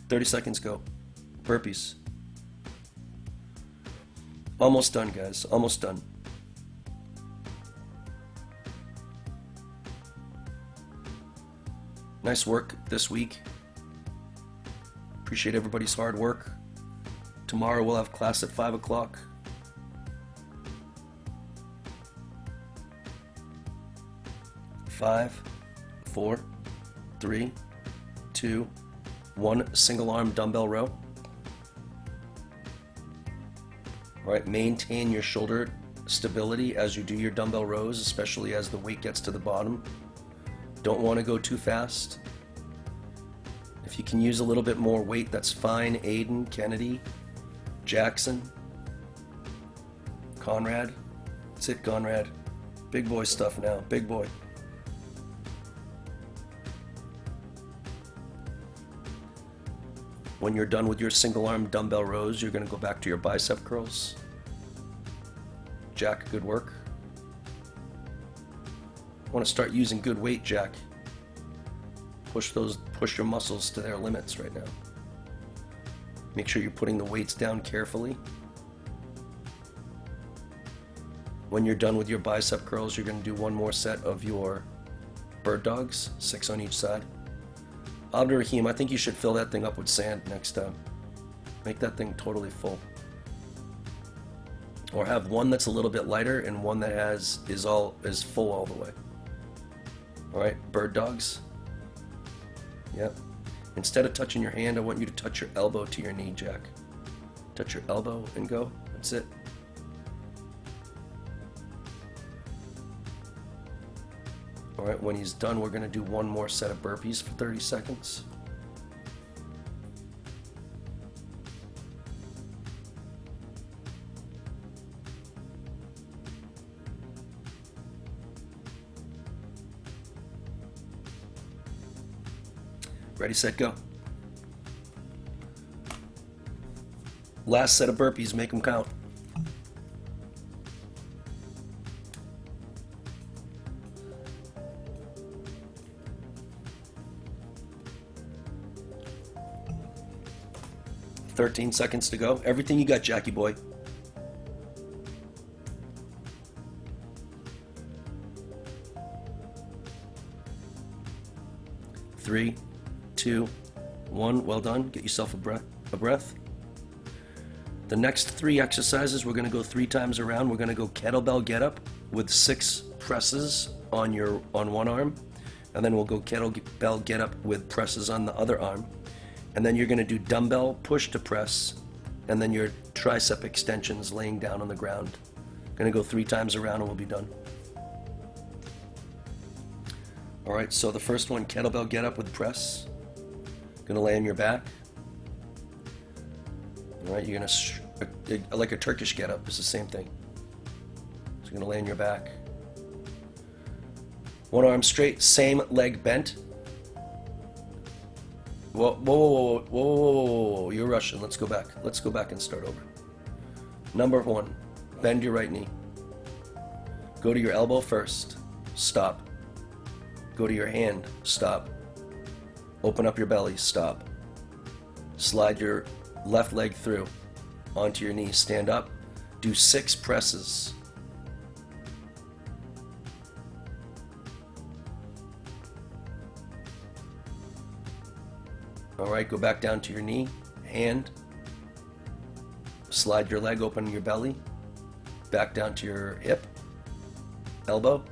30 seconds, go. Burpees. Almost done, guys. Almost done. Nice work this week. Appreciate everybody's hard work. Tomorrow we'll have class at 5 o'clock. Five, 4, 3, 2, 1. Single arm dumbbell row. All right, maintain your shoulder stability as you do your dumbbell rows, especially as the weight gets to the bottom. Don't want to go too fast. If you can use a little bit more weight, that's fine. Aiden, Kennedy, Jackson, Conrad. That's it, Conrad. Big boy stuff now. Big boy. When you're done with your single arm dumbbell rows, you're going to go back to your bicep curls. Jack, good work. I want to start using good weight, Jack. Push your muscles to their limits right now. Make sure you're putting the weights down carefully. When you're done with your bicep curls, you're going to do one more set of your bird dogs, 6 on each side. Abdurrahim, I think you should fill that thing up with sand next time. Make that thing totally full. Or have one that's a little bit lighter and one that is full all the way. All right, bird dogs. Yep. Instead of touching your hand, I want you to touch your elbow to your knee, Jack. Touch your elbow and go. That's it. All right, when he's done, we're going to do one more set of burpees for 30 seconds. Ready, set, go. Last set of burpees, make them count. "13 seconds to go. Everything you got, Jackie boy." Three, 2, 1. Well done. Get yourself a breath. The next 3 exercises, we're going to go 3 times around. We're going to go kettlebell get up with 6 presses on one arm, and then we'll go kettlebell get up with presses on the other arm, and then you're going to do dumbbell push to press, and then your tricep extensions laying down on the ground. Going to go 3 times around and we'll be done. All right, so the first one, kettlebell get up with press. Gonna lay on your back. All right, you're gonna, like a Turkish get up, it's the same thing. So you're gonna lay on your back. One arm straight, same leg bent. Whoa, whoa, whoa, whoa, whoa, whoa, you're rushing. Let's go back. Let's go back and start over. Number 1, bend your right knee. Go to your elbow first, stop. Go to your hand, stop. Open up your belly, stop. Slide your left leg through onto your knee, stand up. Do 6 presses. All right, go back down to your knee, hand. Slide your leg, open your belly. Back down to your hip, elbow.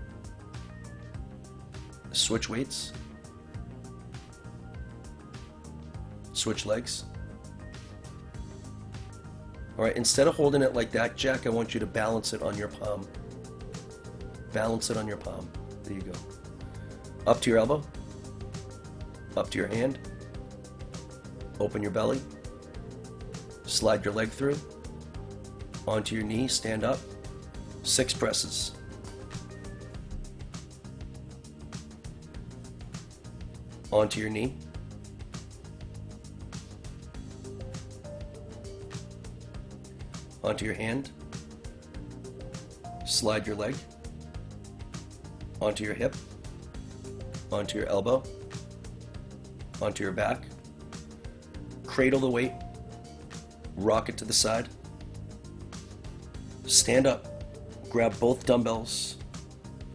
Switch weights. Switch legs. All right, instead of holding it like that, Jack, I want you to balance it on your palm. Balance it on your palm. There you go. Up to your elbow. Up to your hand. Open your belly. Slide your leg through. Onto your knee, stand up. 6 presses. Onto your knee. Onto your hand. Slide your leg. Onto your hip. Onto your elbow. Onto your back. Cradle the weight. Rock it to the side. Stand up. Grab both dumbbells.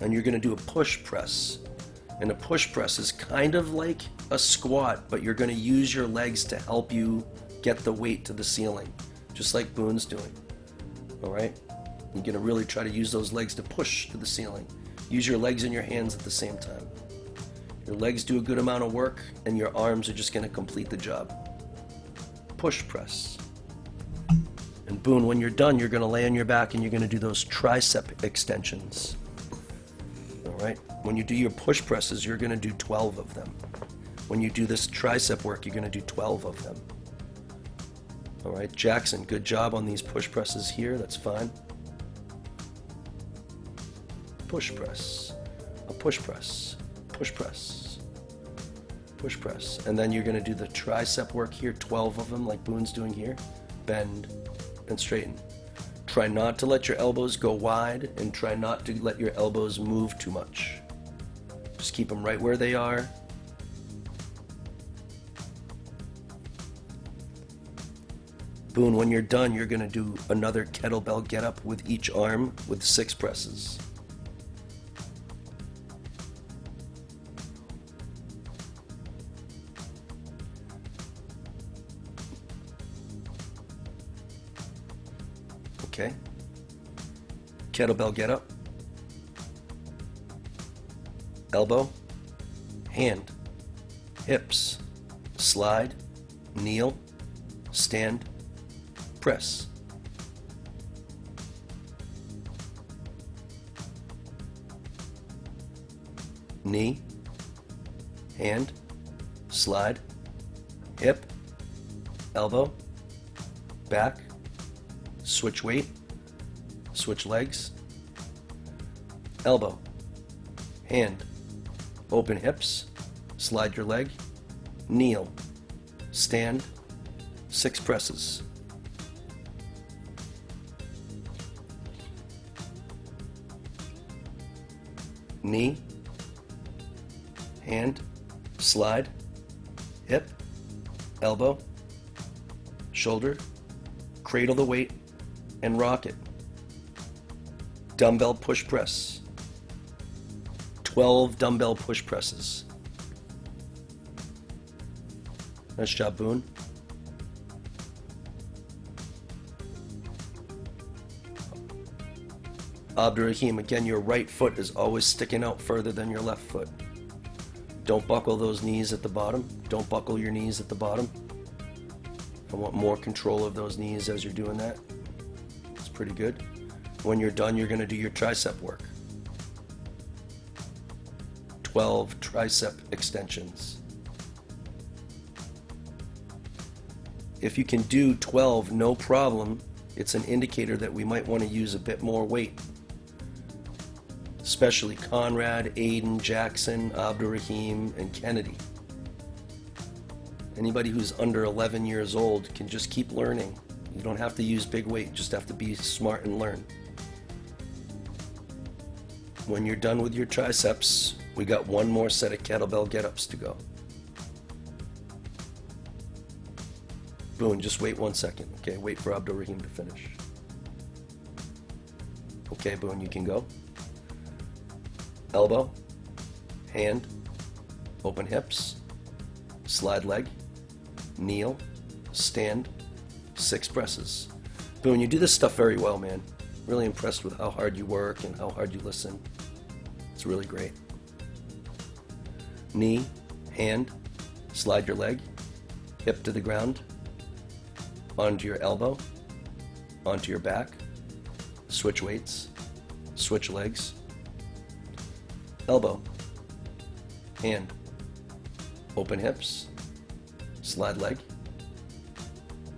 And you're going to do a push press. And a push press is kind of like a squat, but you're going to use your legs to help you get the weight to the ceiling, just like Boone's doing. All right? You're going to really try to use those legs to push to the ceiling. Use your legs and your hands at the same time. Your legs do a good amount of work, and your arms are just going to complete the job. Push press. And Boone, when you're done, you're going to lay on your back and you're going to do those tricep extensions. All right? When you do your push presses, you're going to do 12 of them. When you do this tricep work, you're going to do 12 of them. All right, Jackson, good job on these push presses here. That's fine. Push press, a push press, push press, push press. And then you're going to do the tricep work here, 12 of them like Boone's doing here. Bend and straighten. Try not to let your elbows go wide and try not to let your elbows move too much. Just keep them right where they are. Boone, when you're done, you're going to do another kettlebell get up with each arm with 6 presses. Okay. Kettlebell get up. Elbow, hand, hips, slide, kneel, stand, press. Knee, hand, slide, hip, elbow, back, switch weight, switch legs, elbow, hand, open hips, slide your leg, kneel, stand, 6 presses. Knee, hand, slide, hip, elbow, shoulder, cradle the weight, and rock it. Dumbbell push press. 12 dumbbell push presses. Nice job, Boone. Abdurrahim, again, your right foot is always sticking out further than your left foot. Don't buckle those knees at the bottom. Don't buckle your knees at the bottom. I want more control of those knees as you're doing that. It's pretty good. When you're done, you're going to do your tricep work. 12 tricep extensions. If you can do 12, no problem. It's an indicator that we might want to use a bit more weight. Especially Conrad, Aiden, Jackson, Abdurrahim, and Kennedy. Anybody who's under 11 years old can just keep learning. You don't have to use big weight, you just have to be smart and learn. When you're done with your triceps, we got one more set of kettlebell get-ups to go. Boone, just wait 1 second, okay? Wait for Abdurrahim to finish. Okay, Boone, you can go. Elbow, hand, open hips, slide leg, kneel, stand, 6 presses. Boone, you do this stuff very well, man. Really impressed with how hard you work and how hard you listen. It's really great. Knee, hand, slide your leg, hip to the ground, onto your elbow, onto your back, switch weights, switch legs, elbow, hand, open hips, slide leg,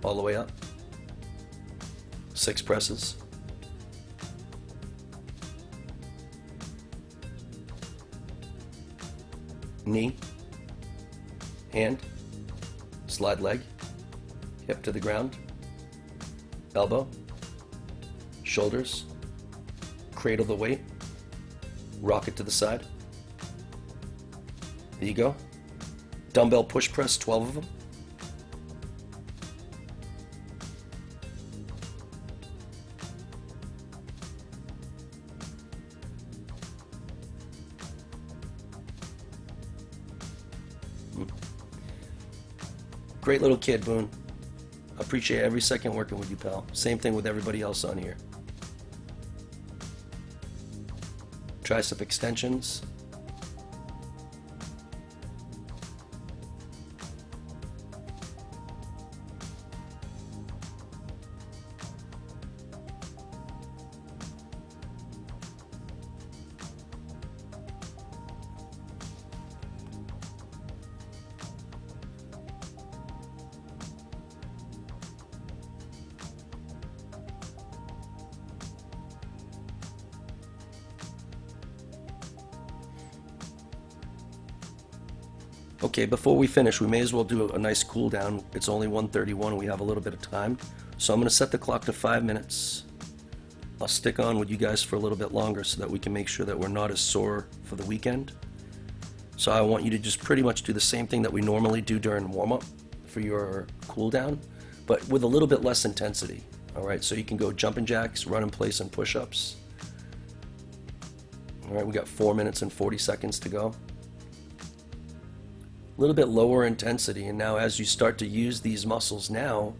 all the way up, 6 presses. Knee, hand, slide leg, hip to the ground, elbow, shoulders, cradle the weight, rock it to the side. There you go. Dumbbell push press, 12 of them. Great little kid, Boone. Appreciate every second working with you, pal. Same thing with everybody else on here. Tricep extensions. Okay, before we finish, we may as well do a nice cool down. It's only 1:31, we have a little bit of time. So I'm going to set the clock to 5 minutes. I'll stick on with you guys for a little bit longer so that we can make sure that we're not as sore for the weekend. So I want you to just pretty much do the same thing that we normally do during warm-up for your cool down, but with a little bit less intensity. All right, so you can go jumping jacks, run in place, and push-ups. All right, we got 4 minutes and 40 seconds to go. A little bit lower intensity, and now as you start to use these muscles now,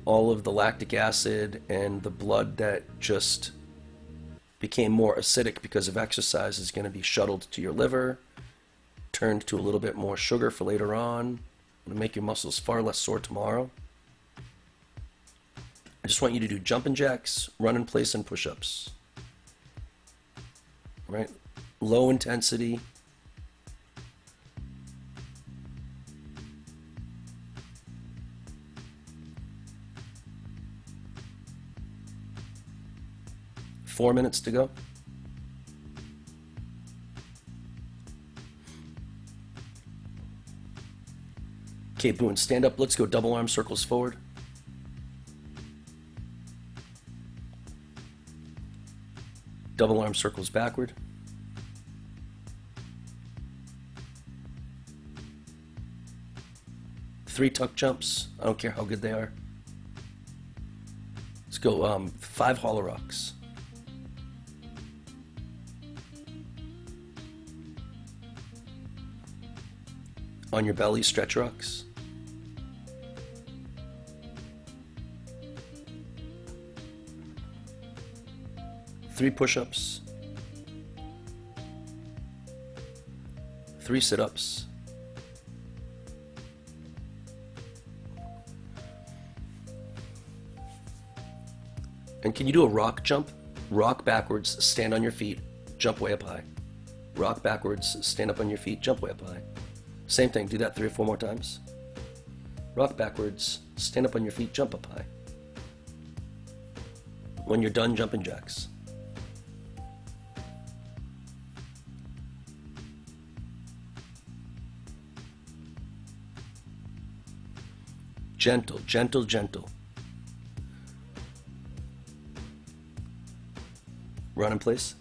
all of the lactic acid and the blood that just became more acidic because of exercise is going to be shuttled to your liver, turned to a little bit more sugar for later on. It'll make your muscles far less sore tomorrow. I just want you to do jumping jacks, run in place, and push-ups. Right? Low intensity. Four minutes to go. Okay, Boone, stand up. Let's go double arm circles forward. Double arm circles backward. Three tuck jumps. I don't care how good they are. Let's go 5 hollow rocks. On your belly, stretch rocks. Three push-ups. 3 sit-ups. And can you do a rock jump? Rock backwards, stand on your feet, jump way up high. Rock backwards, stand up on your feet, jump way up high. Same thing, do that 3 or 4 more times. Rock backwards, stand up on your feet, jump up high. When you're done, jumping jacks. Gentle, gentle, gentle. Run in place.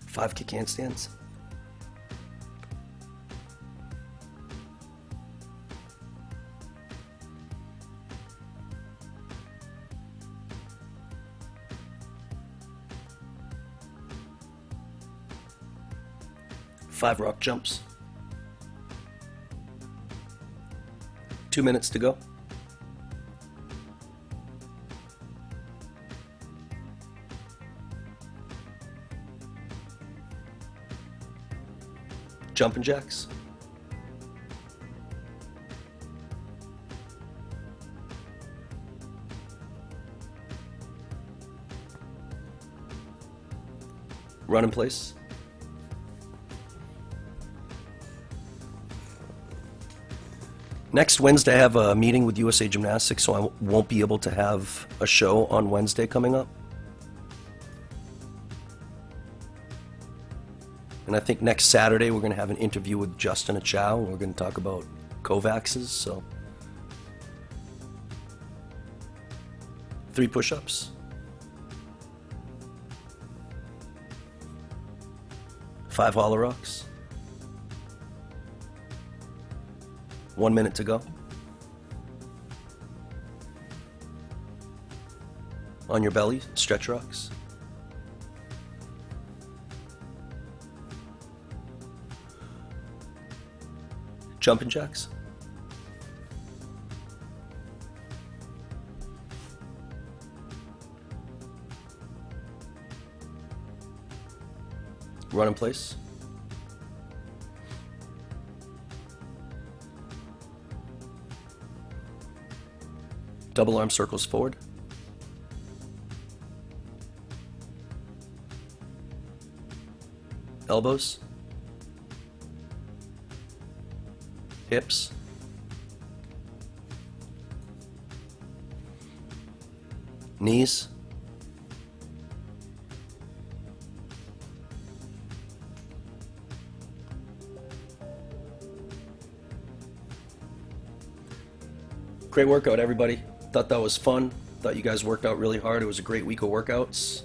Five kick handstands. Five rock jumps. 2 minutes to go. Jumping jacks. Run in place. Next Wednesday, I have a meeting with USA Gymnastics, so I won't be able to have a show on Wednesday coming up. And I think next Saturday, we're going to have an interview with Justin Achow. We're going to talk about Kovaxes, so 3 push-ups. 5 hollow rocks. 1 minute to go. On your belly, stretch rocks. Jumping jacks. Run in place. Double arm circles forward. Elbows. Hips. Knees. Great workout, everybody. Thought that was fun. Thought you guys worked out really hard. It was a great week of workouts.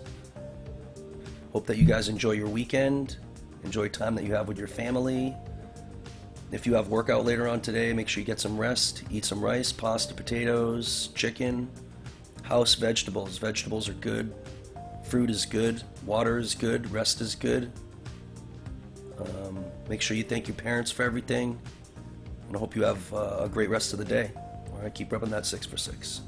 Hope that you guys enjoy your weekend. Enjoy time that you have with your family. If you have workout later on today, make sure you get some rest. Eat some rice, pasta, potatoes, chicken, house vegetables. Vegetables are good. Fruit is good. Water is good. Rest is good. Make sure you thank your parents for everything. And I hope you have a great rest of the day. All right, keep rubbing that 6 for 6.